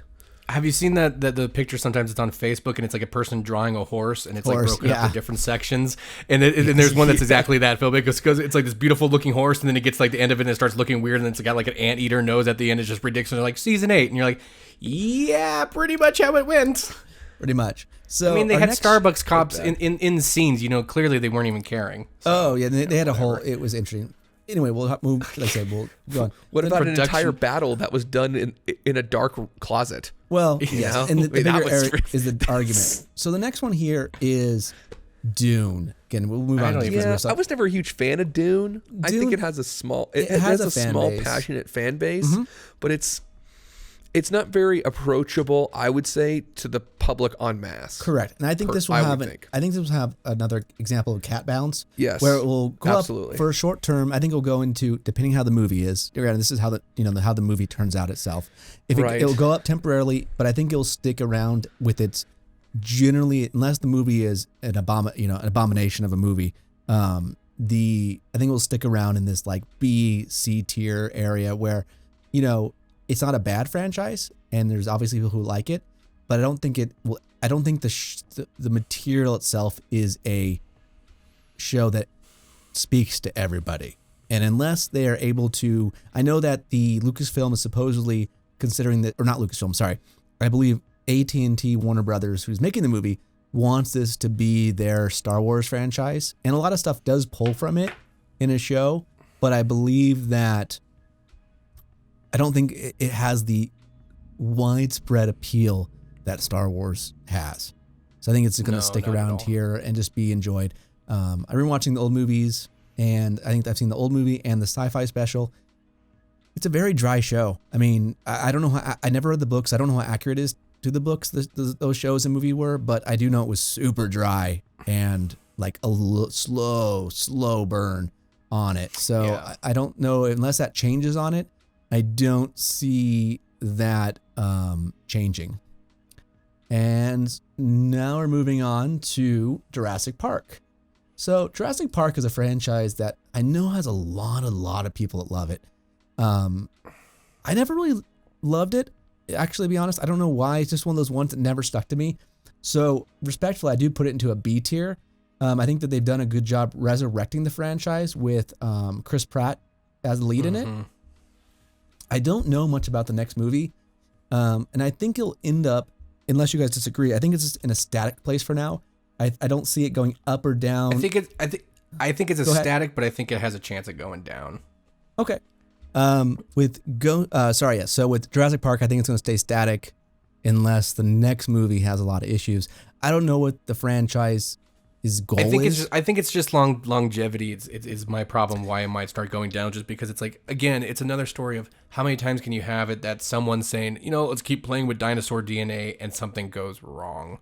Have you seen that the picture? Sometimes it's on Facebook and it's like a person drawing a horse and it's like broken up into different sections. And there's one that's exactly that, Phil, because it's like this beautiful looking horse and then it gets like the end of it and it starts looking weird and it's got like an anteater nose at the end. It's just ridiculous. And they're like season 8 and you're like, yeah, pretty much how it went. Pretty much. So I mean, they had Starbucks cops in scenes. Clearly they weren't even caring. So, oh yeah, they had a whole. It was interesting. Anyway, we'll move. Like I said, we'll go on. What about an entire battle that was done in a dark closet? Well, yes, and the bigger area is the argument. So the next one here is Dune. Again, we'll move on. I was never a huge fan of Dune. I think it has a small, it has a small, passionate fan base, but it's not very approachable, I would say, to the public en masse. Correct, and I think this will have another example of cat bounce. Yes, where it will go absolutely up for a short term. I think it'll go into, depending how the movie is. This is how how the movie turns out itself. It'll go up temporarily, but I think it'll stick around with its generally, unless the movie is an abomination of a movie. I think it will stick around in this like B, C tier area where, it's not a bad franchise, and there's obviously people who like it, but I don't think it will. I don't think the material itself is a show that speaks to everybody. And unless they are able to, I know that the Lucasfilm is supposedly considering that, or not Lucasfilm, sorry, I believe AT&T Warner Brothers, who's making the movie, wants this to be their Star Wars franchise. And a lot of stuff does pull from it in a show, but I believe that I don't think it has the widespread appeal that Star Wars has. So I think it's going to stick around here and just be enjoyed. I've been watching the old movies, and I think I've seen the old movie and the sci-fi special. It's a very dry show. I mean, I don't know how, I never read the books. I don't know how accurate it is to the books those shows and movie were, but I do know it was super dry and like a slow burn on it. So yeah. I don't know, unless that changes on it, I don't see that changing. And now we're moving on to Jurassic Park. So Jurassic Park is a franchise that I know has a lot of people that love it. I never really loved it, actually, to be honest. I don't know why. It's just one of those ones that never stuck to me. So respectfully, I do put it into a B tier. I think that they've done a good job resurrecting the franchise with Chris Pratt as the lead in it. I don't know much about the next movie. And I think it'll end up, unless you guys disagree, I think it's just in a static place for now. I don't see it going up or down. I think it's static, but I think it has a chance of going down. Okay. So with Jurassic Park, I think it's going to stay static unless the next movie has a lot of issues. I don't know what the franchise goal is. I think it's just longevity. It's my problem why it might start going down, just because it's like, again, it's another story of how many times can you have it that someone's saying, let's keep playing with dinosaur DNA and something goes wrong.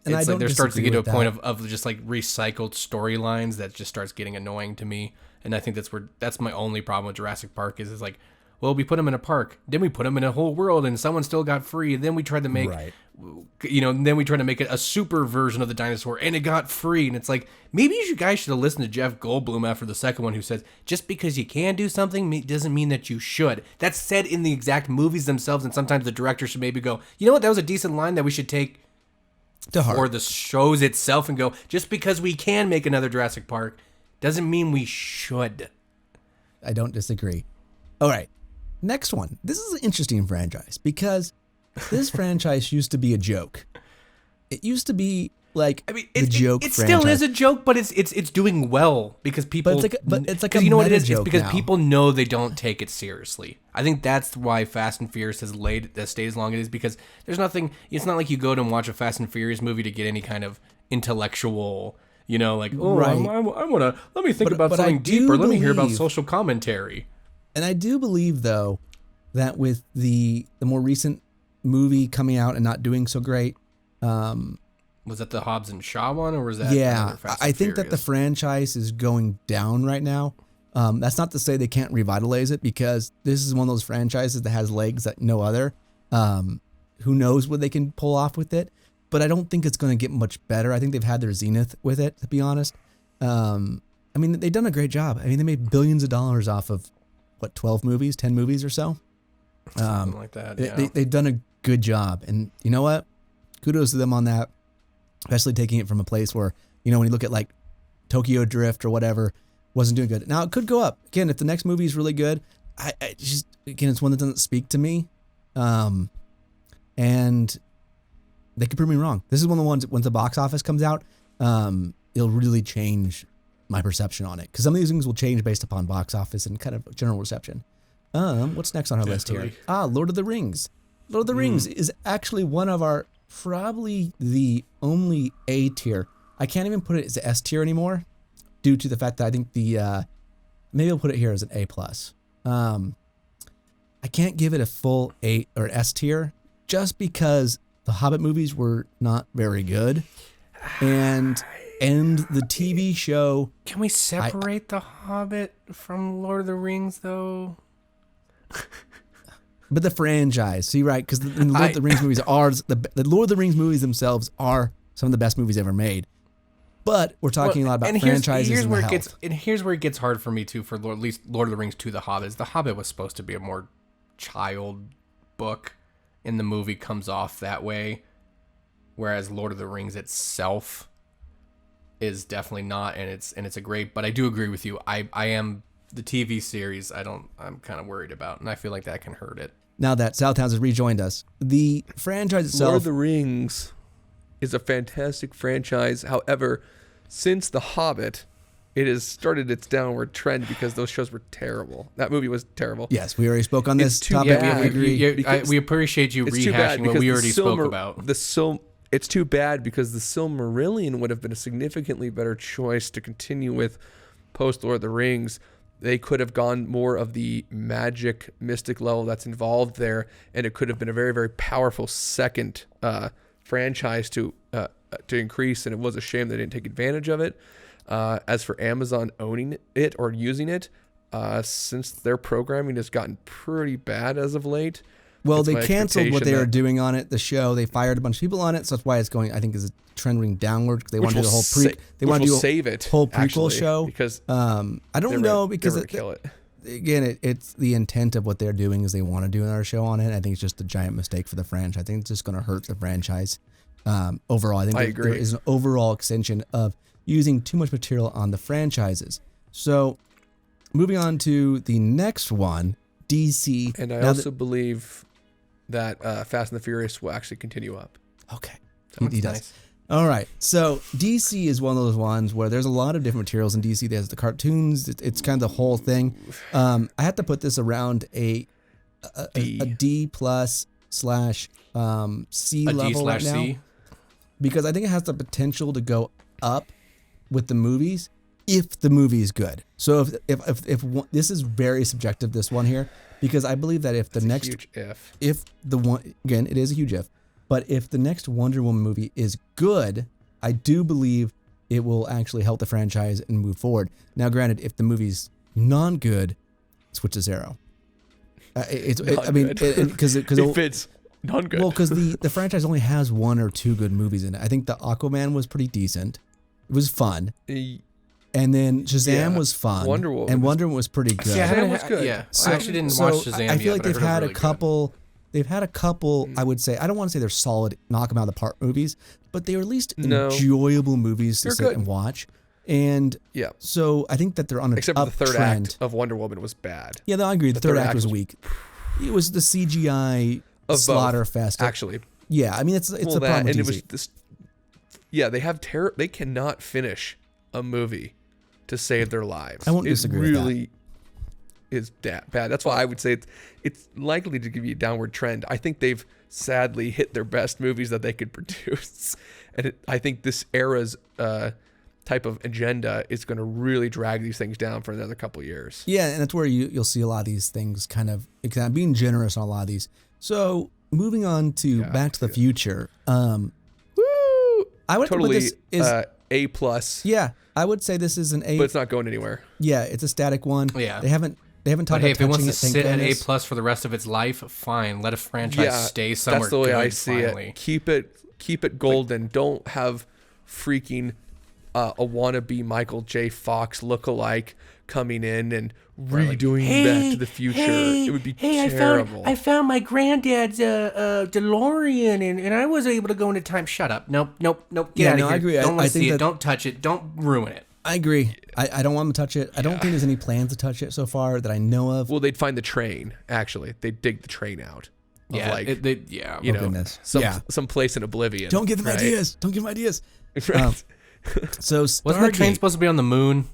And it's like there starts to get to a point of just like recycled storylines that just starts getting annoying to me. And I think that's my only problem with Jurassic Park is like, well, we put them in a park, then we put them in a whole world, and someone still got free. Then we tried to make, then we tried to make it a super version of the dinosaur, and it got free. And it's like, maybe you guys should have listened to Jeff Goldblum after the second one, who says, just because you can do something doesn't mean that you should. That's said in the exact movies themselves, and sometimes the director should maybe go, you know what, that was a decent line that we should take to heart, or the shows itself, and go, just because we can make another Jurassic Park doesn't mean we should. I don't disagree. All right. Next one. This is an interesting franchise because this franchise used to be a joke. It used to be like the joke it franchise. Still is a joke, but it's doing well because people. But it's like a you know what it is. It's because now. People know they don't take it seriously. I think that's why Fast and Furious has stayed as long as it is, because there's nothing. It's not like you go to and watch a Fast and Furious movie to get any kind of intellectual. Right. I want to let me think about something deeper. Let me hear about social commentary. And I do believe, though, that with the more recent movie coming out and not doing so great. Was that the Hobbs and Shaw one, or was that? Yeah, I think that the franchise is going down right now. That's not to say they can't revitalize it, because this is one of those franchises that has legs that no other. Who knows what they can pull off with it? But I don't think it's going to get much better. I think they've had their zenith with it, to be honest. I mean, they've done a great job. I mean, they made billions of dollars off of, 10 movies or so? Something like that, yeah. They've done a good job. And you know what? Kudos to them on that, especially taking it from a place where, when you look at like Tokyo Drift or whatever, wasn't doing good. Now, it could go up. Again, if the next movie is really good, it's one that doesn't speak to me. And they could prove me wrong. This is one of the ones, when the box office comes out, it'll really change my perception on it. Because some of these things will change based upon box office and kind of general reception. What's next on our list here? Lord of the Rings. Lord of the Rings is actually one of our, probably the only A tier. I can't even put it as an S tier anymore, due to the fact that I think maybe I'll put it here as an A+. I can't give it a full A or S tier, just because the Hobbit movies were not very good. And the TV show... Can we separate The Hobbit from Lord of the Rings, though? But the franchise, see, right? Because the Lord of the Rings movies are... The Lord of the Rings movies themselves are some of the best movies ever made. But we're talking a lot about franchises here's where and here's where it gets hard for me, too, for at least Lord of the Rings to The Hobbit. The Hobbit was supposed to be a more child book, and the movie comes off that way. Whereas Lord of the Rings itself is definitely not, and it's a great. But I do agree with you. I am the TV series. I'm kind of worried about, and I feel like that can hurt it. Now that Southtowns has rejoined us, the franchise itself, Lord of the Rings, is a fantastic franchise. However, since The Hobbit, it has started its downward trend because those shows were terrible. That movie was terrible. Yes, we already spoke on this topic. We appreciate you rehashing what we already spoke about. It's too bad because the Silmarillion would have been a significantly better choice to continue with post Lord of the Rings. They could have gone more of the magic, mystic level that's involved there, and it could have been a very, very powerful second franchise to increase. And it was a shame they didn't take advantage of it. As for Amazon owning it or using it, since their programming has gotten pretty bad as of late. Well, they canceled what they were doing on it, the show. They fired a bunch of people on it, so that's why it's going, I think, is trending downward because they want to do the whole whole prequel show. Because I don't know because kill it. Again, it's the intent of what they're doing is they want to do another show on it. I think it's just a giant mistake for the franchise. I think it's just going to hurt the franchise overall. I think there is an overall extension of using too much material on the franchises. So, moving on to the next one, DC. And I also believe that Fast and the Furious will actually continue up. Okay. He does. Nice. All right. So, DC is one of those ones where there's a lot of different materials in DC. There's the cartoons. It's kind of the whole thing. I have to put this around a D plus / C level right now. Because I think it has the potential to go up with the movies if the movie is good. So if this is very subjective, this one here, because I believe that if the next huge if the one, again, it is a huge if, but if the next Wonder Woman movie is good, I do believe it will actually help the franchise and move forward. Now, granted, if the movie's non good, switch to zero. Because if it's non good, well, because the franchise only has 1 or 2 good movies in it. I think the Aquaman was pretty decent. It was fun. And then Shazam was fun. Wonder Woman was pretty good. Shazam was good. Yeah, I actually didn't watch Shazam. I feel like they've had really a couple. They've had a couple. I would say I don't want to say they're solid, knock them out of the park movies, but they are at least enjoyable movies to sit and watch. And so I think that they're on an except for the third act of Wonder Woman was bad. Yeah, I agree. The third act was weak. It was the CGI slaughter fest. Actually, yeah. I mean, it's a problem. And it was this. Yeah, they have terror. They cannot finish a movie to save their lives. I won't disagree with that. It really is bad. That's why I would say it's likely to give you a downward trend. I think they've sadly hit their best movies that they could produce. And I think this era's type of agenda is going to really drag these things down for another couple of years. Yeah, and that's where you'll see a lot of these things kind of being generous on a lot of these. So moving on to Back to the Future. Woo! I would totally put this is A plus. Yeah, I would say this is an A. But it's not going anywhere. Yeah, it's a static one. Yeah, they haven't talked about if it wants to sit at A plus for the rest of its life, fine. Let a franchise stay somewhere. That's the way I see finally. it. Keep it golden. Don't have freaking a wannabe Michael J. Fox lookalike coming in and redoing Back to the Future. It would be terrible. I found my granddad's DeLorean and I was able to go into time. Shut up. Nope. Get out of here. I agree. Don't want to see it. Don't touch it. Don't ruin it. I agree. I don't want them to touch it. I don't think there's any plans to touch it so far that I know of. Well, they'd find the train, actud. They'd dig the train out. Goodness. Some place in oblivion. Don't give them ideas. Don't give them ideas. Right. So wasn't the train supposed to be on the moon?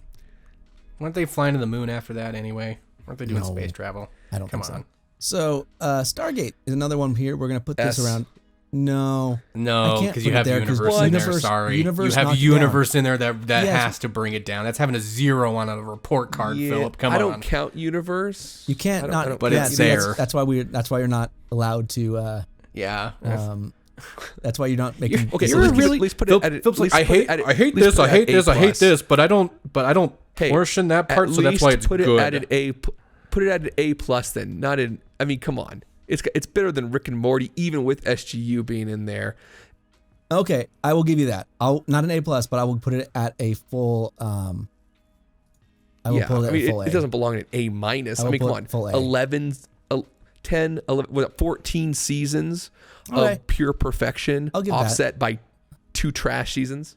Weren't they flying to the moon after that anyway? Weren't they doing space travel? I don't think so. So Stargate is another one here. We're going to put this around. No, because you have universe in there. Sorry, you have universe in there that has to bring it down. That's having a 0 on a report card, Philip. Come on. I don't count universe. You can't but it's there. That's why you're not allowed to. That's why you're not making. Okay, so at least put it at. Philip's like, I hate this, but I don't portion that part, so that's why it's good. Put it at an A plus then, not in. I mean, come on. It's better than Rick and Morty, even with SGU being in there. Okay, I will give you that. Not an A plus, but I will put it at a full. It doesn't belong in A minus. I mean, come on, full A. 11, 10, 11, 14 seasons of pure perfection, offset by 2 trash seasons.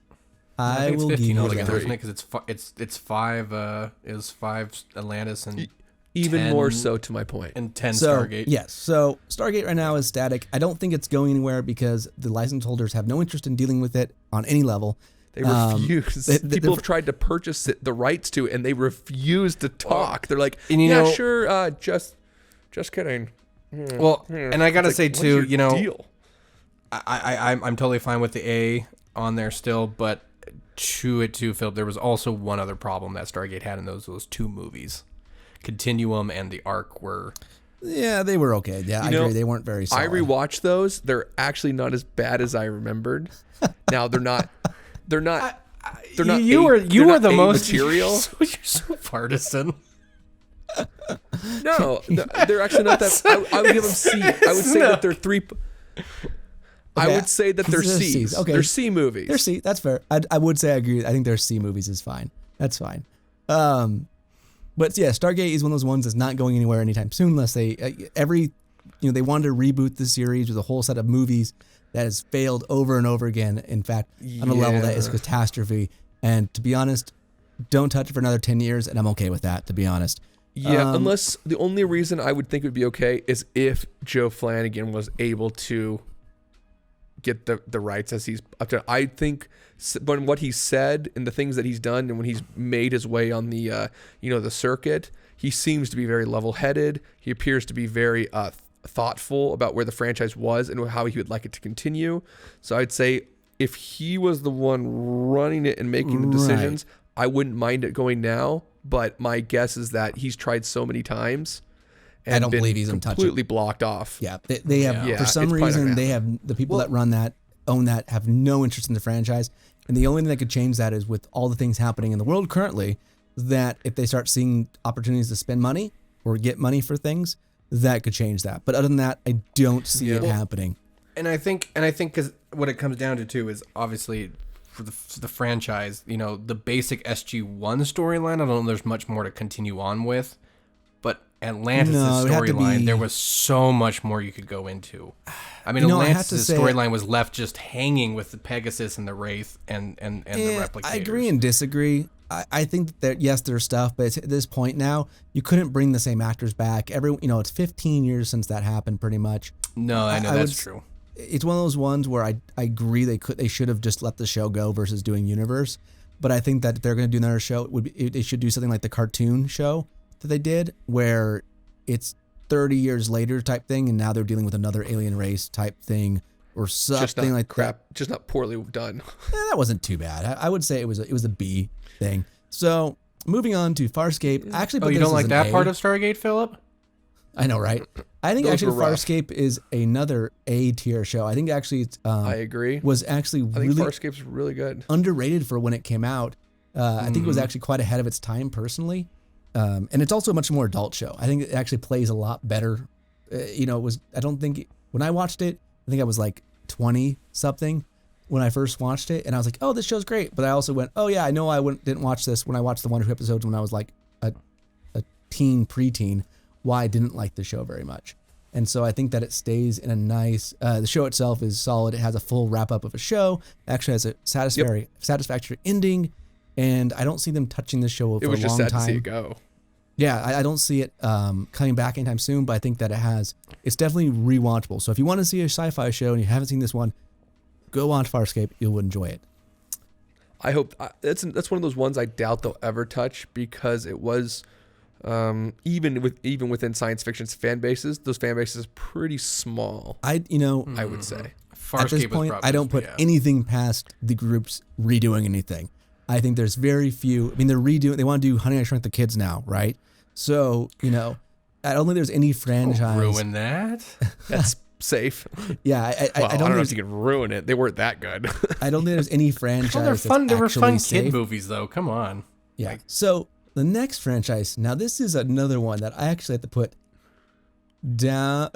I think it's will 15 give you altogether, that. isn't it? Because it's five. It was 5 Atlantis and Even 10 more so to my point. and 10 So, Stargate. yes. So Stargate right now is static. I don't think it's going anywhere because the license holders have no interest in dealing with it on any level. They refuse. People have tried to purchase the rights to it, and they refuse to talk. They're like, and yeah, sure, just kidding. Well, and I gotta say too, what's your deal? I'm totally fine with the A on there still, but to it too, Philip, there was also one other problem that Stargate had in those 2 movies. Continuum and the Ark were... Yeah, they were okay. Yeah, I agree. They weren't very solid. I rewatched those. They're actually not as bad as I remembered. Now they're not. They're not. You were the most material. You're so partisan. No, they're actually not that. I would give them C. I would say that they're 3. I would say that they're C's. Okay. They're C movies. They're C. That's fair. I would say I agree. I think they're C movies is fine. That's fine. But yeah, Stargate is one of those ones that's not going anywhere anytime soon unless they they wanted to reboot the series with a whole set of movies that has failed over and over again. In fact, on a level that is catastrophe. And to be honest, don't touch it for another 10 years, and I'm okay with that, to be honest. Yeah, unless the only reason I would think it would be okay is if Joe Flanagan was able to get the rights as he's up to. I think when what he said and the things that he's done and when he's made his way on the the circuit, he seems to be very level-headed. He appears to be very thoughtful about where the franchise was and how he would like it to continue. So I'd say if he was the one running it and making the decisions, I wouldn't mind it going now. But my guess is that he's tried so many times. And I don't believe he's completely blocked off. Yeah, they have for some reason they have the people that run that own that have no interest in the franchise, and the only thing that could change that is with all the things happening in the world currently. That if they start seeing opportunities to spend money or get money for things, that could change that. But other than that, I don't see it happening. And I think because what it comes down to too is obviously for the franchise, the basic SG-1 storyline. I don't know. There's much more to continue on with. But Atlantis' storyline, there was so much more you could go into. I mean, Atlantis' storyline was left just hanging with the Pegasus and the Wraith and the Replicators. I agree and disagree. I think that, yes, there's stuff, but at this point now, you couldn't bring the same actors back. It's 15 years since that happened pretty much. No, I know that's true. It's one of those ones where I agree they should have just let the show go versus doing Universe. But I think that if they're going to do another show, they should do something like the cartoon show that they did, where it's 30 years later type thing, and now they're dealing with another alien race type thing or something like crap. that. Just not poorly done. That wasn't too bad. I would say it was a B thing. So moving on to Farscape. Actually, you don't like that part of Stargate, Philip? I know, right? I think actually Farscape is another A tier show. I think actually it's I agree. Was actually I think Farscape's really good. Underrated for when it came out. I think it was actually quite ahead of its time personally. And it's also a much more adult show. I think it actually plays a lot better. When I watched it, I think I was like 20 something when I first watched it. And I was like, oh, this show's great. But I also went, oh yeah, I know didn't watch this when I watched the 1 or 2 episodes when I was like a preteen, why I didn't like the show very much. And so I think that it stays in a nice, the show itself is solid. It has a full wrap up of a show. It actually has a satisfactory ending. And I don't see them touching this show for a long time. It was just sad to see it go. Yeah, I don't see it coming back anytime soon, but I think that it's definitely rewatchable. So if you want to see a sci-fi show and you haven't seen this one, go watch Farscape. You'll enjoy it. I hope that's one of those ones I doubt they'll ever touch because it was even within science fiction's fan bases, those fan bases are pretty small. I would say. Farscape at this point, I don't put anything past the groups redoing anything. I think there's very few. I mean, they want to do Honey, I Shrunk the Kids now, right? So, I don't think there's any franchise. Ruin that? That's safe. Yeah, I don't know if you can ruin it. They weren't that good. I don't think there's any franchise. Well, they're fun. They were fun safe. kid movies, though. Come on. Yeah. So the next franchise. Now, this is another one that I actually have to put down.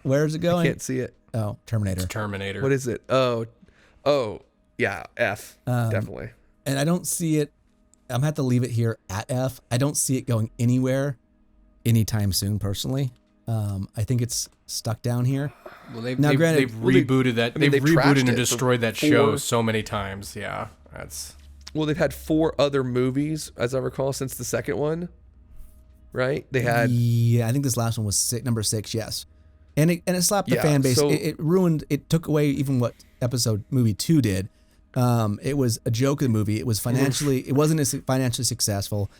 Where's it going? I can't see it. Oh, Terminator. It's Terminator. What is it? Oh, yeah, F. Definitely. And I don't see it. I'm going to have to leave it here at F. I don't see it going anywhere anytime soon, personally. I think it's stuck down here. Well, they've rebooted that. They've rebooted and destroyed that show so many times. Yeah. Well, they've had 4 other movies, as I recall, since the second one. Right? They had. Yeah, I think this last one was number 6. Yes, and it slapped the fan base. So, it ruined. It took away even what movie 2 did. It was a joke of the movie. It was financially. It wasn't as financially successful.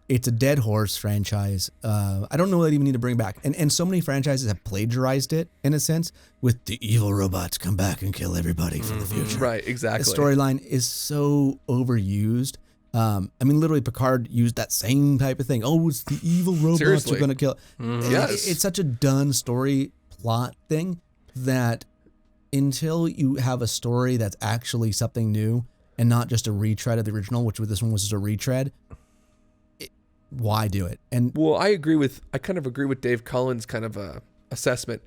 It's a dead horse franchise. I don't know what I even need to bring back. And so many franchises have plagiarized it in a sense with the evil robots come back and kill everybody for the future. Right, exactly. The storyline is so overused. I mean, literally, Picard used that same type of thing. Oh, it's the evil robots are going to kill. Yes. It's such a done story plot thing that until you have a story that's actually something new and not just a retread of the original, which this one was just a retread, why do it? And well, I kind of agree with Dave Cullen's kind of assessment.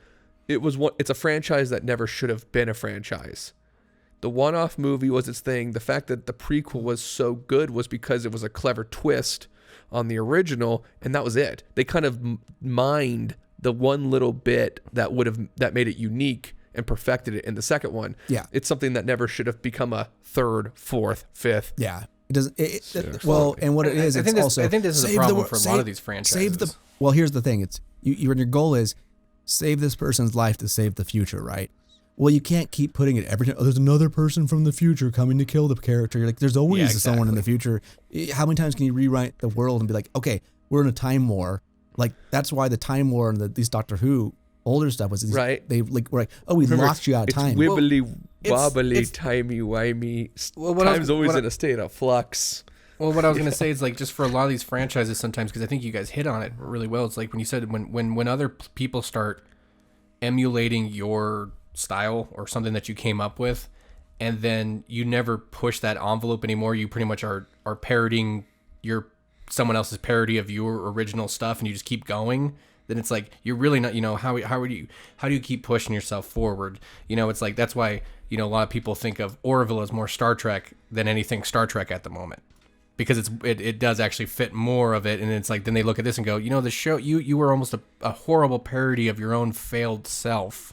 It's a franchise that never should have been a franchise. The one-off movie was its thing. The fact that the prequel was so good was because it was a clever twist on the original, and that was it. They kind of mined the one little bit that made it unique and perfected it in the second one. Yeah. It's something that never should have become a 3rd, 4th, 5th. Yeah. It doesn't. Well, and what it is, I think this is a problem for a lot of these franchises. Well, here's the thing: it's your goal is save this person's life to save the future, right? Well, you can't keep putting it every time. Oh, there's another person from the future coming to kill the character. You're like, there's always someone in the future. How many times can you rewrite the world and be like, okay, we're in a time war? Like that's why the time war and these Doctor Who older stuff was right. They were like, oh, we locked you out of time. It's wibbly wobbly, timey wimey. Time's always in a state of flux. Well, what I was going to say is like just for a lot of these franchises sometimes, because I think you guys hit on it really well. It's like when you said when other people start emulating your style or something that you came up with, and then you never push that envelope anymore. You pretty much are parodying someone else's parody of your original stuff, and you just keep going. Then it's like you're really not. How do you keep pushing yourself forward? It's like that's why a lot of people think of Orville as more Star Trek than anything Star Trek at the moment. Because it does actually fit more of it, and it's like then they look at this and go, the show you were almost a horrible parody of your own failed self.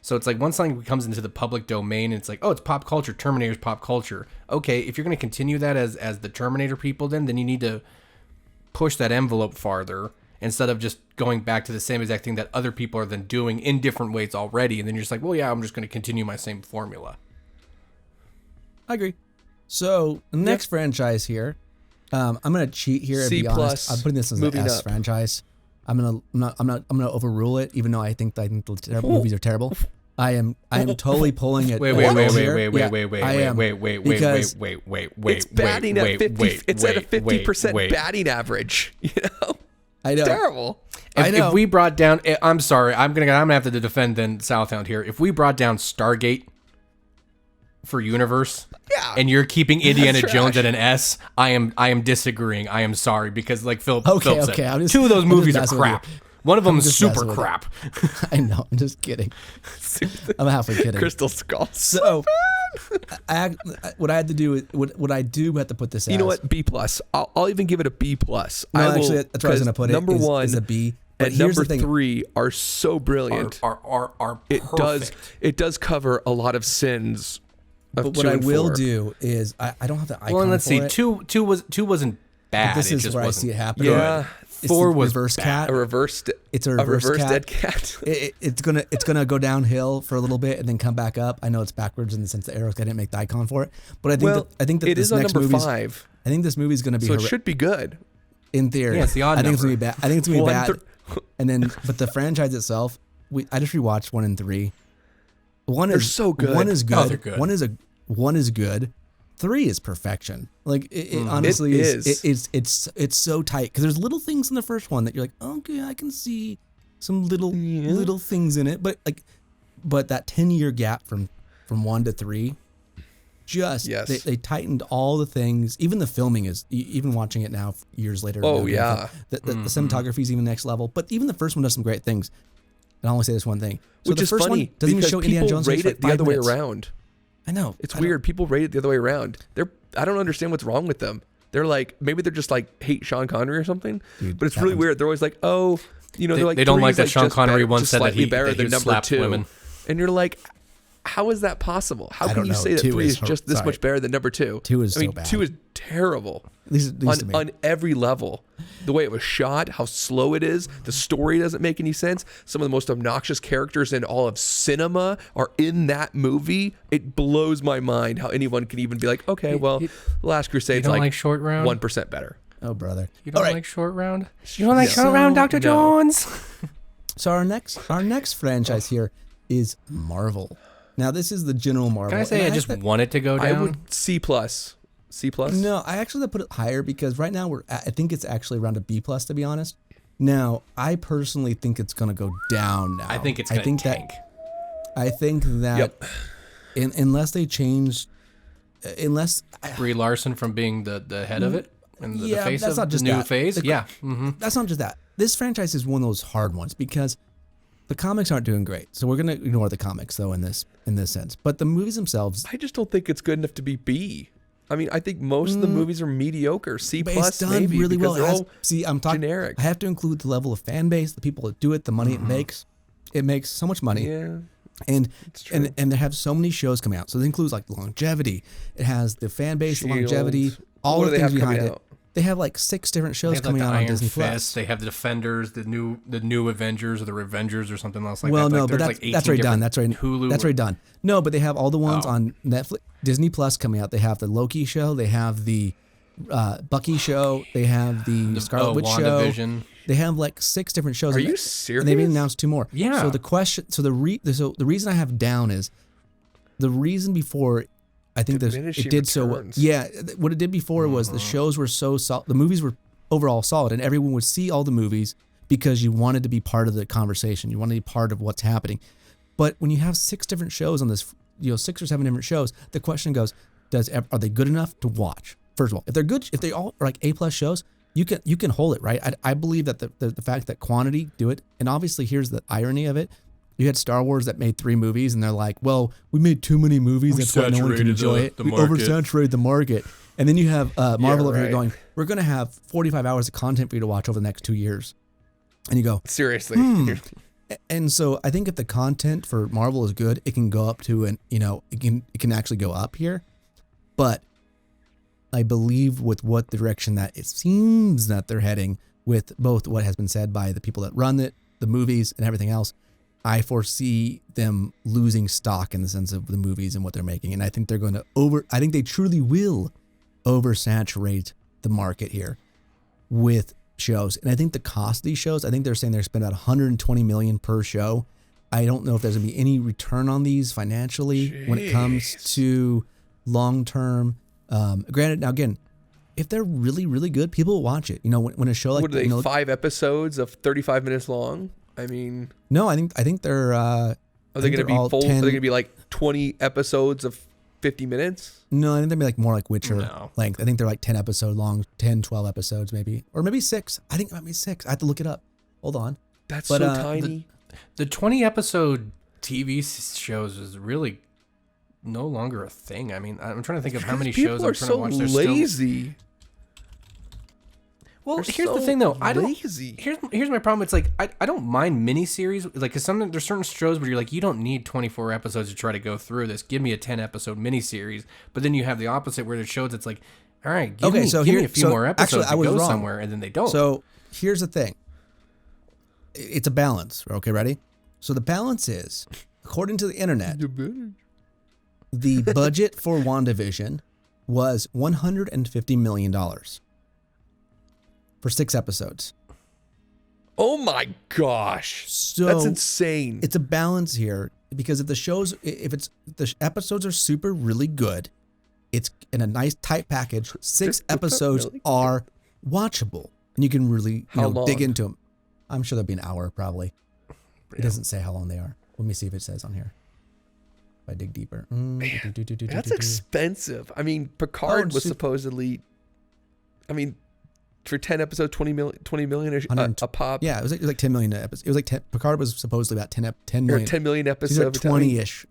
So it's like once something comes into the public domain, and it's like, oh, it's pop culture. Terminator's pop culture. Okay, if you're going to continue that as the Terminator people, then you need to push that envelope farther instead of just going back to the same exact thing that other people are then doing in different ways already, and then you're just like, well, yeah, I'm just going to continue my same formula. I agree. So the next franchise here, I'm gonna cheat here and be honest. I'm putting this as an S franchise. I'm gonna overrule it, even though I think the movies are terrible. I am totally pulling it. Wait. It's batting at 50. It's at a 50% batting average. I know. It's terrible. If we brought down, I'm sorry, I'm gonna have to defend then Southhound here. If we brought down Stargate for universe, and you're keeping Indiana Jones at an S, I am disagreeing. I am sorry, because like Philip said, 2 of those movies are crap. One of them is super crap. I know. I'm just kidding. I'm halfway kidding. Crystal Skull. So, what I had to do, what I do have to put this. You know what? B+. I'll even give it a B+. No, actually, that's where I was going to put it. Number 1 is a B. But and number 3 are so brilliant. Are perfect. It does cover a lot of sins. But what I will do is I don't have the icon. Well, and let's see. It. 2 wasn't bad. But this is where I see it happening. Yeah. 4 was reverse cat. It's a reverse dead cat. It's gonna go downhill for a little bit and then come back up. I know it's backwards in the sense the arrows. I didn't make the icon for it, but I think that it this is on next number movie's, 5. I think this movie's gonna be. So it should be good. In theory, yeah, it's the odd I think number. It's gonna be bad. I think it's gonna be bad. And then, but the franchise itself, I just rewatched 1 and 3. They're so good. 1 is good. Oh, they're good. 1 is good. 3 is perfection. Like it honestly is. It's so tight because there's little things in the first one that you're like, okay, I can see some little things in it, but that 10-year gap from 1 to 3, they tightened all the things. Even the filming is, even watching it now years later. Oh yeah, the cinematography is even next level. But even the first one does some great things. And I only say this one thing, which is funny one doesn't even show Indiana Jones rate it the other way around. I know. It's weird. People rate it the other way around. I don't understand what's wrong with them. They're like, maybe they're just like hate Sean Connery or something. Dude, but it's really weird. They're always like, oh, they're like, they don't like that like Sean Connery once said that he better than would number slap 2. women. And you're like, How is that possible? How I can don't you know. say that 3 is just this sorry. much better than number 2? 2 is I mean, so bad. 2 is terrible. At least to me. On every level. The way it was shot, how slow it is, the story doesn't make any sense. Some of the most obnoxious characters in all of cinema are in that movie. It blows my mind how anyone can even be like, okay, well, Last Crusade's like Short Round? 1% better. Oh, brother. You don't like Short Round? You don't like Short Round, Dr. Jones? So our next franchise here is Marvel. Now, this is the general Marvel. Can I say I just want it to go down? I would C+. C+? No, I actually put it higher because right now I think it's actually around a B+, to be honest. Now, I personally think it's going to go down now. I think it's going to tank. I think that unless they change, Brie Larson from being the head of it and the face that's of not just the new that. phase. That's not just that. This franchise is one of those hard ones because the comics aren't doing great. So we're going to ignore the comics, though, in this sense. But the movies themselves... I just don't think it's good enough to be B. I mean, I think most of the movies are mediocre. C+, but it's done maybe, really well. I'm talking generic. I have to include the level of fan base, the people that do it, the money it makes. It makes so much money. Yeah. And they have so many shows coming out. So it includes like longevity. It has the fan base, the longevity, all the things behind it. They have like 6 different shows coming out on Disney Plus. They have the Defenders, the new Avengers or the Revengers or something else like that. Well, no, but that's already done. That's already Hulu. That's already done. No, but they have all the ones on Netflix, Disney Plus coming out. They have the Loki show. They have the Bucky show. They have the Scarlet Witch show. They have like 6 different shows. Are you serious? And they've announced 2 more. Yeah. So the reason I have down is the reason before. I think it did so well. Yeah, what it did before was the shows were so solid. The movies were overall solid, and everyone would see all the movies because you wanted to be part of the conversation. You wanted to be part of what's happening. But when you have 6 different shows on this, 6 or 7 different shows, the question goes: are they good enough to watch? First of all, if they're good, if they all are like A+ shows, you can hold it, right? I believe that the fact that quantity do it, and obviously here's the irony of it. You had Star Wars that made 3 movies, and they're like, well, we made too many movies. That's why no one can enjoy it. We oversaturated the market. And then you have Marvel over here going, we're going to have 45 hours of content for you to watch over the next 2 years. And you go, seriously. And so I think if the content for Marvel is good, it can go up to, it can actually go up here. But I believe with what direction that it seems that they're heading with both what has been said by the people that run it, the movies and everything else, I foresee them losing stock in the sense of the movies and what they're making. And I think they're going to I think they truly will oversaturate the market here with shows. And I think the cost of these shows, I think they're saying they're spending about $120 million per show. I don't know if there's going to be any return on these financially when it comes to long-term. Granted, now again, if they're really, really good, people will watch it. When a show like... What are they, 5 episodes of 35 minutes long? I mean, no, I think they're. Are they going to be full? 10, are they going to be like 20 episodes of 50 minutes? No, I think they'll be like more like Witcher length. I think they're like 10 episode long, 10, 12 episodes maybe, or maybe 6. I think it might be 6. I have to look it up. Hold on. That's so tiny. The 20 episode TV shows is really no longer a thing. I mean, I'm trying to think of how many shows I'm trying to watch. People are so lazy. Well, here's the thing, though. Here's my problem. It's like I don't mind miniseries. Like, cause there's certain shows where you're like, you don't need 24 episodes to try to go through this. Give me a 10 episode miniseries. But then you have the opposite where there's shows that's like, all right, give me a few more episodes to go somewhere, and then they don't. So here's the thing. It's a balance. Okay, ready? So the balance is, according to the internet, the budget for WandaVision was $150 million. For 6 episodes. Oh my gosh. So that's insane. It's a balance here because if the episodes are super really good, it's in a nice tight package. 6 episodes are watchable and you can really dig into them. I'm sure there'll be an hour probably. It doesn't say how long they are. Let me see if it says on here. If I dig deeper. That's expensive. I mean, Picard was supposedly, for 10 episodes, 20 million a pop. Yeah, it was like 10 million episodes. It was like Picard was supposedly about 10 million. Or 10 million episodes. These are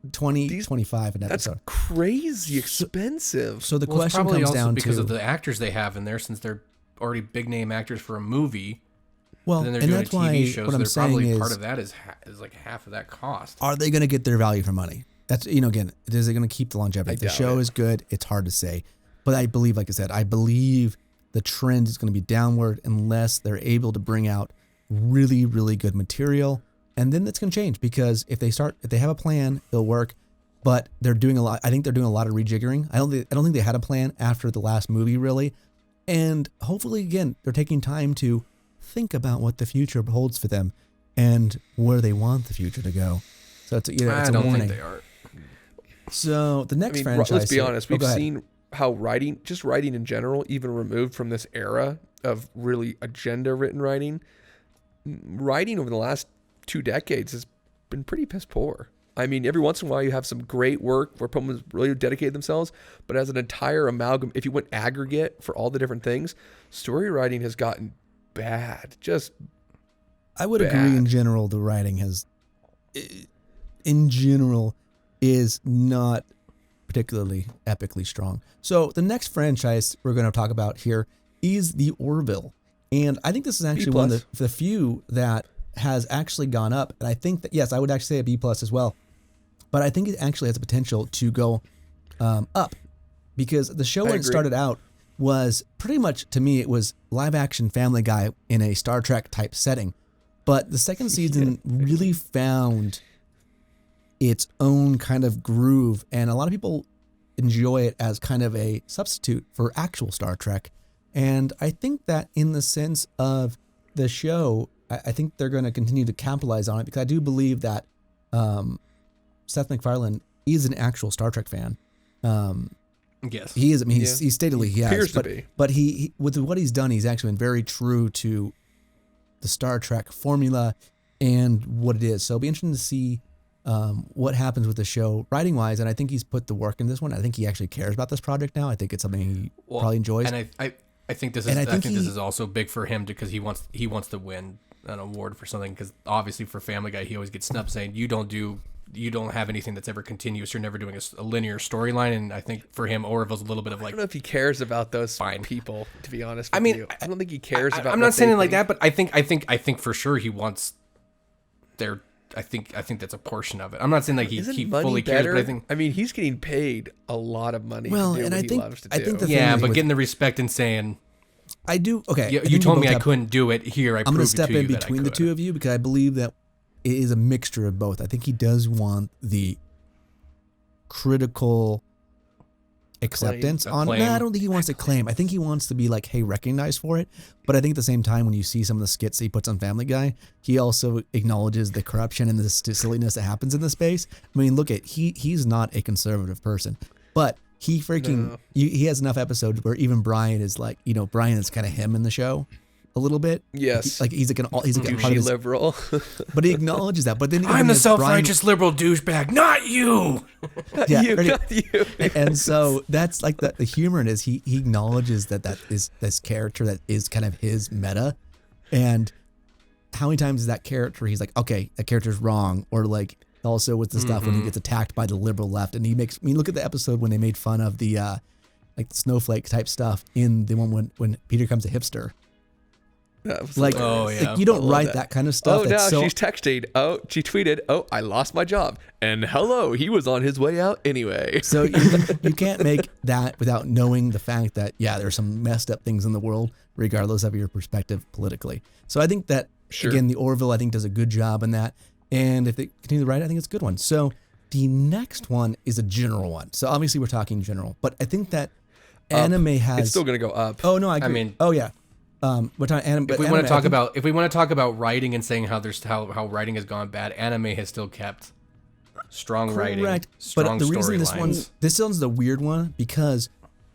20-ish, 25 an episode. That's crazy expensive. So the question comes down because of the actors they have in there, since they're already big name actors for a movie. Well, and then they're and doing that's a TV why show, what so I'm saying probably is part of that is like half of that cost. Are they going to get their value for money? That's, again, is it going to keep the longevity? If the show is good, it's hard to say. But I believe, like I said, the trend is going to be downward unless they're able to bring out really, really good material. And then it's going to change, because if they have a plan, it'll work. But they're doing a lot. I think they're doing a lot of rejiggering. I don't think they had a plan after the last movie, really. And hopefully, again, they're taking time to think about what the future holds for them and where they want the future to go. So it's, it's a warning. I don't think they are. So the next franchise. Let's be honest. We've seen how writing in general, even removed from this era of really agenda-written writing over the last 2 decades has been pretty piss poor. I mean, every once in a while you have some great work where someone's really dedicated themselves, but as an entire amalgam, if you went aggregate for all the different things, story writing has gotten bad. I would agree in general, the writing is not particularly epically strong. So the next franchise we're going to talk about here is the Orville. And I think this is actually one of the few that has actually gone up. And I think that, yes, I would actually say a B+ as well. But I think it actually has the potential to go up, because the show when it started out was pretty much, to me, it was live action Family Guy in a Star Trek type setting. But the second season really found its own kind of groove, and a lot of people enjoy it as kind of a substitute for actual Star Trek. And I think that in the sense of the show, I think they're going to continue to capitalize on it, because I do believe that Seth MacFarlane is an actual Star Trek fan. Yes, he is. I mean, he's statedly he appears has, to be. But he with what he's done, he's actually been very true to the Star Trek formula and what it is. So it'll be interesting to see what happens with the show writing wise. And I think he's put the work in this one. I think he actually cares about this project now. I think it's something he probably enjoys. And I think this is this is also big for him, because he wants to win an award for something, because obviously for Family Guy he always gets snubbed, saying you don't have anything that's ever continuous, you're never doing a linear storyline. And I think for him, Orville's a little bit of like, I don't know if he cares about those people, to be honest with you. I don't think he cares about. I'm not saying it like that, but I think for sure he wants their. I think that's a portion of it. I'm not saying like he fully cares, but I mean, he's getting paid a lot of money. Well, to do and what he loves to do. I think the thing but getting the respect and saying, I do. Okay, you told me I couldn't do it. Here, I'm going to step in between the two of you, because I believe that it is a mixture of both. I think he does want the critical acceptance on. No, I don't think he wants to claim. I think he wants to be like, hey, recognized for it. But I think at the same time, when you see some of the skits he puts on Family Guy, he also acknowledges the corruption and the silliness that happens in the space. I mean, look at he's not a conservative person, but he he has enough episodes where even Brian is like, Brian is kind of him in the show a little bit. Yes, like he's like a douchey liberal, but he acknowledges that. But then I'm the self-righteous liberal douchebag, not you. Yeah, not you. And so that's like the humor in it is he acknowledges that is this character that is kind of his meta, and how many times is that character he's like, okay, that character's wrong, or like also with the stuff when he gets attacked by the liberal left, and he makes me look at the episode when they made fun of the like the snowflake type stuff in the one when Peter comes a hipster. Like, like you don't write that kind of stuff. Oh, now she's texting. Oh, she tweeted. Oh, I lost my job. And hello, he was on his way out anyway. So you can't make that without knowing the fact that, there's some messed up things in the world, regardless of your perspective politically. So I think that, again, the Orville, I think, does a good job in that. And if they continue to write it, I think it's a good one. So the next one is a general one. So obviously we're talking general, but I think that anime has... It's still going to go up. Oh, no, I agree. I mean... Oh, yeah. We're talking if we want to talk about writing and saying how writing has gone bad, anime has still kept strong writing, strong but the reason this one's the weird one, because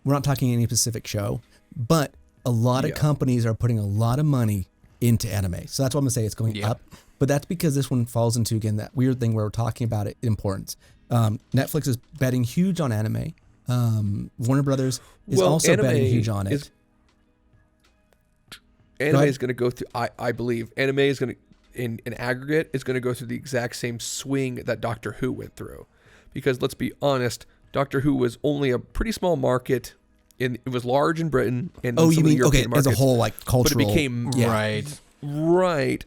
we're not talking any specific show, but a lot of companies are putting a lot of money into anime, so that's what I'm gonna say it's going up. But that's because this one falls into, again, that weird thing where we're talking about it importance. Netflix is betting huge on anime. Warner Brothers is also betting huge on it. Anime is going to go through, I believe, anime is going to, in aggregate, is going to go through the exact same swing that Doctor Who went through. Because let's be honest, Doctor Who was only a pretty small market. It was large in Britain. And you mean, as a whole, like cultural. But it became, right. Right.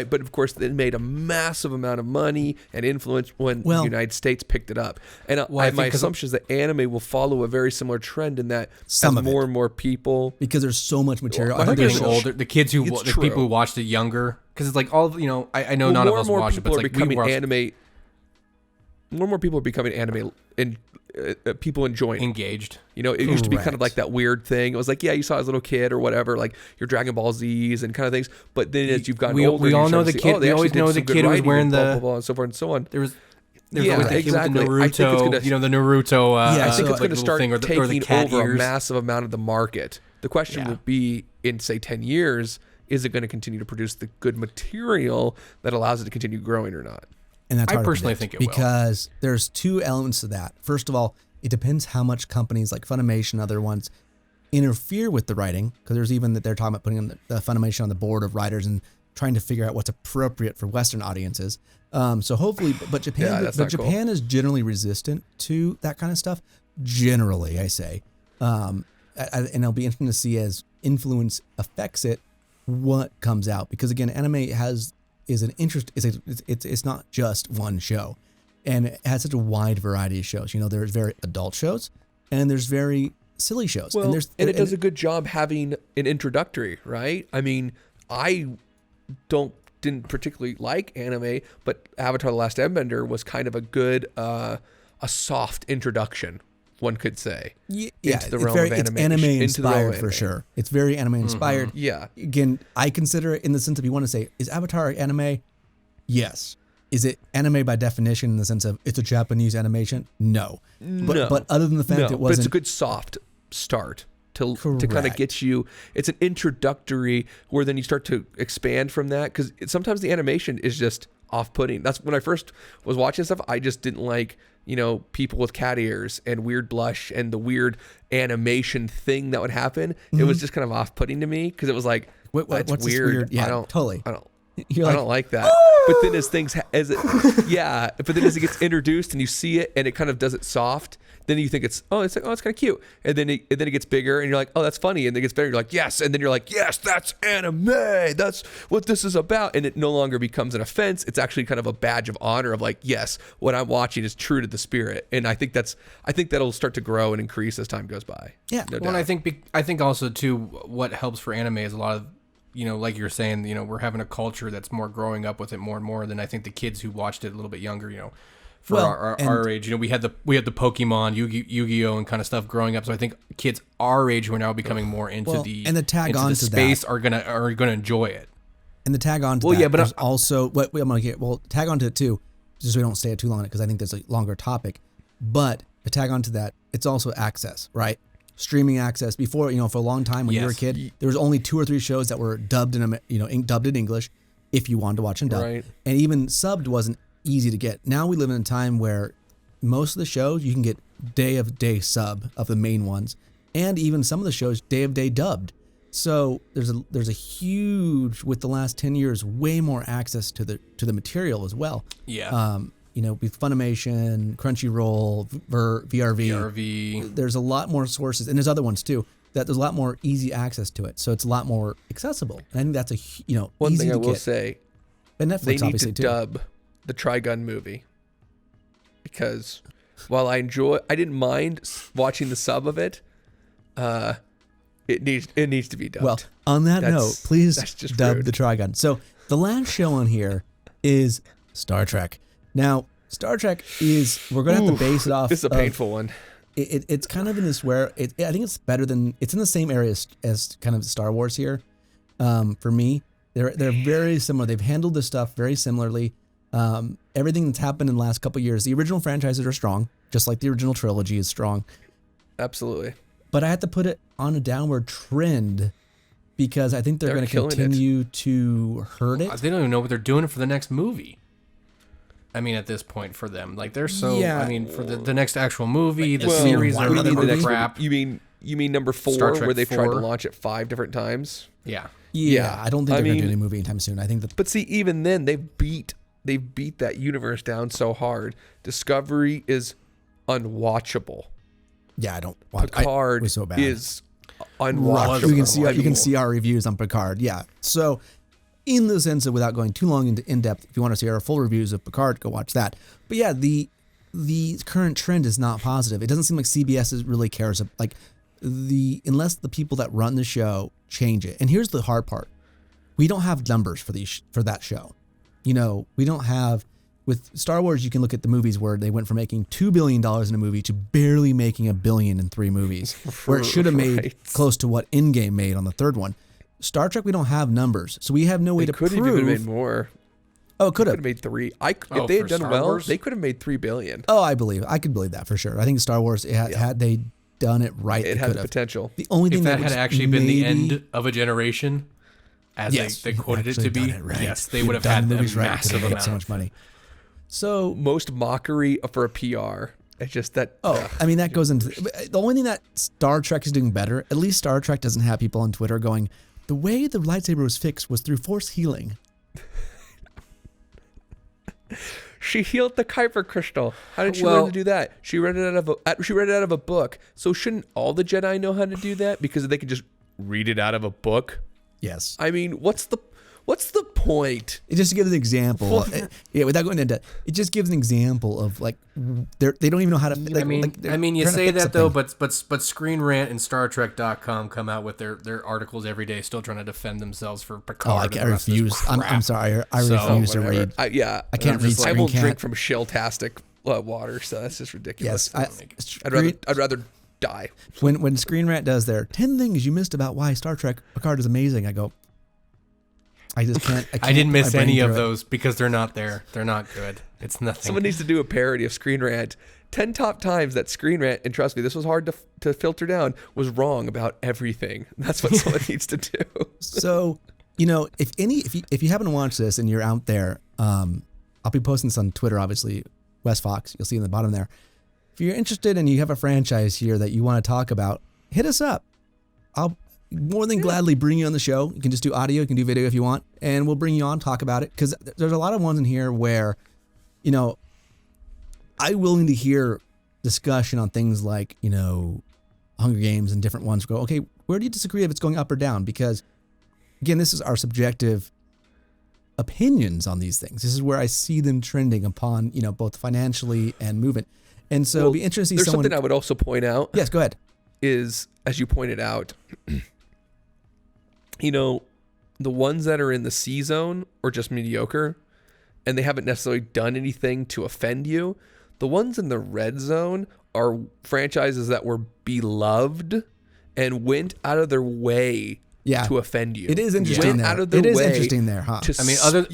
But of course, it made a massive amount of money and influence when the United States picked it up. And my assumption is that anime will follow a very similar trend in that as more and more people, because there's so much material. I think there's older, the people who watched it younger, because it's like all, you know, I know none of us watch it, but it's like becoming anime. More and more people are becoming anime and people enjoying engaged. You know, it used to be kind of like that weird thing. It was like, yeah, you saw as a little kid or whatever, like your Dragon Ball Z's and kind of things. But then as you've gotten older, we all know the kid. We always know the kid who was wearing the blah, blah, blah, and so forth and so on. There's always the kid with the Naruto. You know, the Naruto. I think it's going to start taking over a massive amount of the market. The question will be, in say 10 years, is it going to continue to produce the good material that allows it to continue growing or not? And that's I personally think it will, because there's two elements to that. First of all, it depends how much companies like Funimation and other ones interfere with the writing, because there's even that they're talking about putting the Funimation on the board of writers and trying to figure out what's appropriate for Western audiences. So hopefully, but Japan is generally resistant to that kind of stuff. Generally, I say, and it'll be interesting to see as influence affects it, what comes out, because again, anime is an interest. It's not just one show, and it has such a wide variety of shows. You know, there's very adult shows, and there's very silly shows. Well, and it does a good job having an introductory, right? I mean, I didn't particularly like anime, but Avatar: The Last Airbender was kind of a good, a soft introduction, one could say. Yeah, into the realm of animation. It's anime inspired for sure. It's very anime inspired. Mm-hmm. Yeah. Again, I consider it in the sense of, you want to say, is Avatar anime? Yes. Is it anime by definition in the sense of it's a Japanese animation? No. But other than the fact it wasn't. But it's a good soft start to kind of get you. It's an introductory where then you start to expand from that, because sometimes the animation is just off-putting. That's when I first was watching stuff. I just didn't like, you know, people with cat ears and weird blush and the weird animation thing that would happen. Mm-hmm. It was just kind of off-putting to me, because it was like, what's weird. Yeah, totally. I don't like that. But then as but then as it gets introduced and you see it and it kind of does it soft, then you think it's kind of cute. And then it gets bigger and you're like, oh, that's funny. And then it gets better. You're like, yes. And then you're like, yes, that's anime. That's what this is about. And it no longer becomes an offense. It's actually kind of a badge of honor of like, yes, what I'm watching is true to the spirit. And I think that'll start to grow and increase as time goes by. Yeah. No doubt. I think also too, what helps for anime is a lot of, you know, like you're saying, you know, we're having a culture that's more growing up with it more and more than I think the kids who watched it a little bit younger, you know, for our age. You know, we had the Pokemon, Yu-Gi-Oh, and kind of stuff growing up. So I think kids our age who are now becoming more into the space are gonna enjoy it. And the tag on to that, but there's also what I'm gonna get. Well, tag on to it too, just so we don't stay too long on it, because I think there's a longer topic. But the tag on to that, it's also access, right? Streaming access. Before, you know, for a long time when you were a kid, there was only 2 or 3 shows that were dubbed dubbed in English, if you wanted to watch them dubbed. Right. And even subbed wasn't easy to get. Now we live in a time where most of the shows you can get day of day sub of the main ones, and even some of the shows day of day dubbed. So there's a huge, with the last 10 years, way more access to the material as well. Yeah. You know, with Funimation, Crunchyroll, VRV, there's a lot more sources, and there's other ones too, that there's a lot more easy access to it. So it's a lot more accessible. And I think that's one easy thing I to will get. say, and Netflix, they need obviously, to too. dub the Trigun movie, because while I didn't mind watching the sub of it, it needs to be dubbed. Well, on that note, please dub the Trigun. So the last show on here is Star Trek. Now, Star Trek we're going to have to base it off. This is a painful one. It's kind of in this where, I think it's better than, it's in the same area as kind of Star Wars here. For me, they're very similar. They've handled this stuff very similarly. Everything that's happened in the last couple of years, the original franchises are strong, just like the original trilogy is strong. Absolutely. But I had to put it on a downward trend, because I think they're going to continue to hurt it. They don't even know what they're doing for the next movie. I mean, at this point for them, like they're so. Yeah. I mean, for the next actual movie, the series, are the crap. You mean number 4, where they've tried to launch it 5 different times? Yeah. I don't think they're going to do any movie anytime soon. I think that. But see, even then, they've beat that universe down so hard. Discovery is unwatchable. Yeah, I don't watch. Picard was so bad. is unwatchable. You can see our reviews on Picard. Yeah. So in the sense of, without going too long into in depth, if you want to see our full reviews of Picard, go watch that. But yeah, the current trend is not positive. It doesn't seem like CBS really cares. Like unless the people that run the show change it. And here's the hard part: we don't have numbers for that show. We don't have. With Star Wars, you can look at the movies where they went from making $2 billion in a movie to barely making $1 billion in 3 movies, where it should have made close to what Endgame made on the third one. Star Trek, we don't have numbers, so we have no way to prove. They could have even made more. Oh, it could have made 3. If they had done well, they could have made $3 billion. Oh, I could believe that for sure. I think Star Wars, had they done it right, it had the potential. The only thing if that had actually been the end of a generation, as they quoted it to be, yes, they would have had a massive amount, so much money. So most mockery for a PR. It's just that. I mean, that goes into the only thing that Star Trek is doing better. At least Star Trek doesn't have people on Twitter going, the way the lightsaber was fixed was through force healing. She healed the Kuiper crystal. How did she learn to do that? She read it out of a book. So shouldn't all the Jedi know how to do that because they could just read it out of a book? Yes. I mean, what's the point? It just gives an example. Without going into it just gives an example of like they don't even know how to. You say that though, but Screen Rant and StarTrek.com come out with their articles every day, still trying to defend themselves for Picard. I refuse. I'm sorry. I refuse to read. I can't read. I won't drink from Shelltastic water, so that's just ridiculous. Yes, I'd rather die. When Screen Rant does their 10 things you missed about why Star Trek Picard is amazing, I go, I just can't. I didn't miss any of those because they're not there. They're not good. It's nothing. Someone needs to do a parody of Screen Rant. 10 top times that Screen Rant, and trust me, this was hard to filter down, was wrong about everything. That's what someone needs to do. So, if you happen to watch this and you're out there, I'll be posting this on Twitter, obviously, Westfox. You'll see in the bottom there. If you're interested and you have a franchise here that you want to talk about, hit us up. I'll more than gladly bring you on the show. You can just do audio, you can do video if you want, and we'll bring you on, talk about it. Because there's a lot of ones in here where, I'm willing to hear discussion on things like, Hunger Games and different ones. Go, okay, where do you disagree if it's going up or down? Because, again, this is our subjective opinions on these things. This is where I see them trending upon, both financially and movement. And so it'd be interesting to see someone. There's something I would also point out. Yes, go ahead. Is, as you pointed out, the ones that are in the C zone are just mediocre and they haven't necessarily done anything to offend you. The ones in the red zone are franchises that were beloved and went out of their way to offend you. It is interesting there. It is interesting there, huh?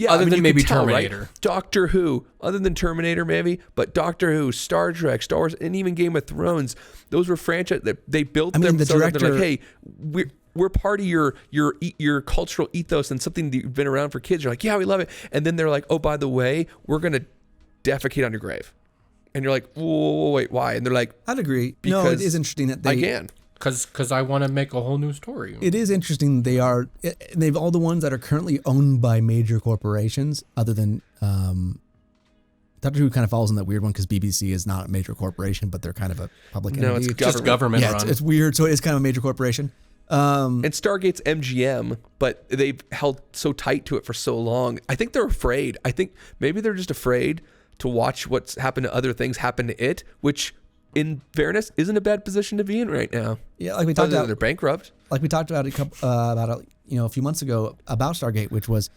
Other than maybe Terminator. Right? Doctor Who, other than Terminator maybe, but Doctor Who, Star Trek, Star Wars, and even Game of Thrones, those were franchises that they built themselves. The director, they're like, hey, we're part of your cultural ethos and something that you've been around for kids. You're like, yeah, we love it. And then they're like, oh, by the way, we're going to defecate on your grave. And you're like, whoa, wait, why? And they're like, I'd agree. No, it is interesting that they... Again. Because I want to make a whole new story. It is interesting they've all the ones that are currently owned by major corporations, other than Doctor Who kind of falls in that weird one because BBC is not a major corporation, but they're kind of a public entity. No, it's just government run. It's weird, so it is kind of a major corporation. And Stargate's MGM, but they've held so tight to it for so long. I think they're afraid. I think maybe they're just afraid to watch what's happened to other things happen to it, which, in fairness, isn't a bad position to be in right now. Yeah, like we talked about, they're bankrupt. Like we talked about a few months ago about Stargate, which was,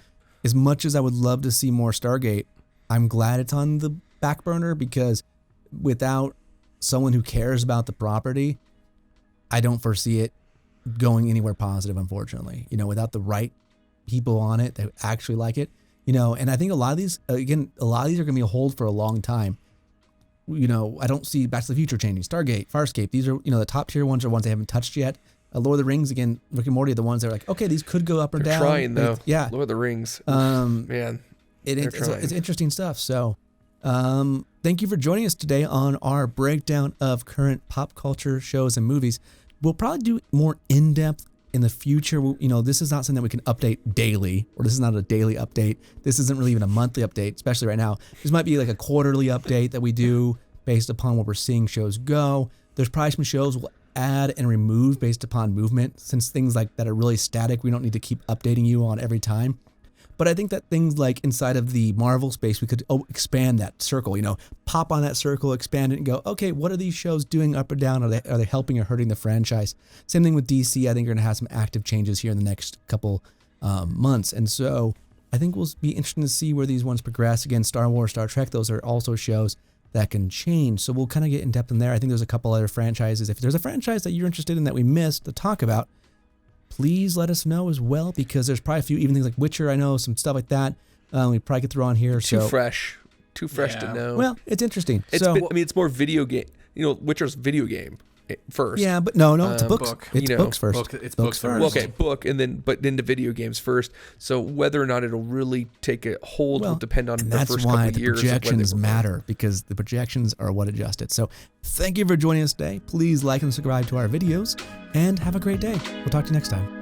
as much as I would love to see more Stargate, I'm glad it's on the back burner, because without someone who cares about the property, I don't foresee it going anywhere positive, unfortunately. Without the right people on it that actually like it, and I think a lot of these are going to be a hold for a long time. I don't see Back to the Future changing, Stargate, Farscape. These are, the top tier ones are ones they haven't touched yet. Lord of the Rings, again, Rick and Morty are the ones that are like, okay, these could go up or down. Trying though. Yeah. Lord of the Rings. Man. It's interesting stuff. So, thank you for joining us today on our breakdown of current pop culture shows and movies. We'll probably do more in-depth in the future. This is not something that we can update daily, or this is not a daily update. This isn't really even a monthly update, especially right now. This might be like a quarterly update that we do based upon what we're seeing shows go. There's probably some shows we'll add and remove based upon movement, since things like that are really static, we don't need to keep updating you on every time. But I think that things like inside of the Marvel space, we could expand that circle, pop on that circle, expand it and go, okay, what are these shows doing up or down? Are they helping or hurting the franchise? Same thing with DC. I think you're going to have some active changes here in the next couple months. And so I think we'll be interested to see where these ones progress. Again, Star Wars, Star Trek, those are also shows that can change. So we'll kind of get in depth in there. I think there's a couple other franchises. If there's a franchise that you're interested in that we missed to talk about, please let us know as well, because there's probably a few, even things like Witcher, I know, some stuff like that. We probably could throw on here. Too fresh to know. Well, it's interesting. It's more video game. Witcher's video game first. Yeah, but no, it's a books. Book. It's books first. It's books first. Well, okay, book, and then the video games first. So whether or not it'll really take a hold will depend on the first couple of years. That's why the projections matter, because the projections are what adjust it. So thank you for joining us today. Please like and subscribe to our videos, and have a great day. We'll talk to you next time.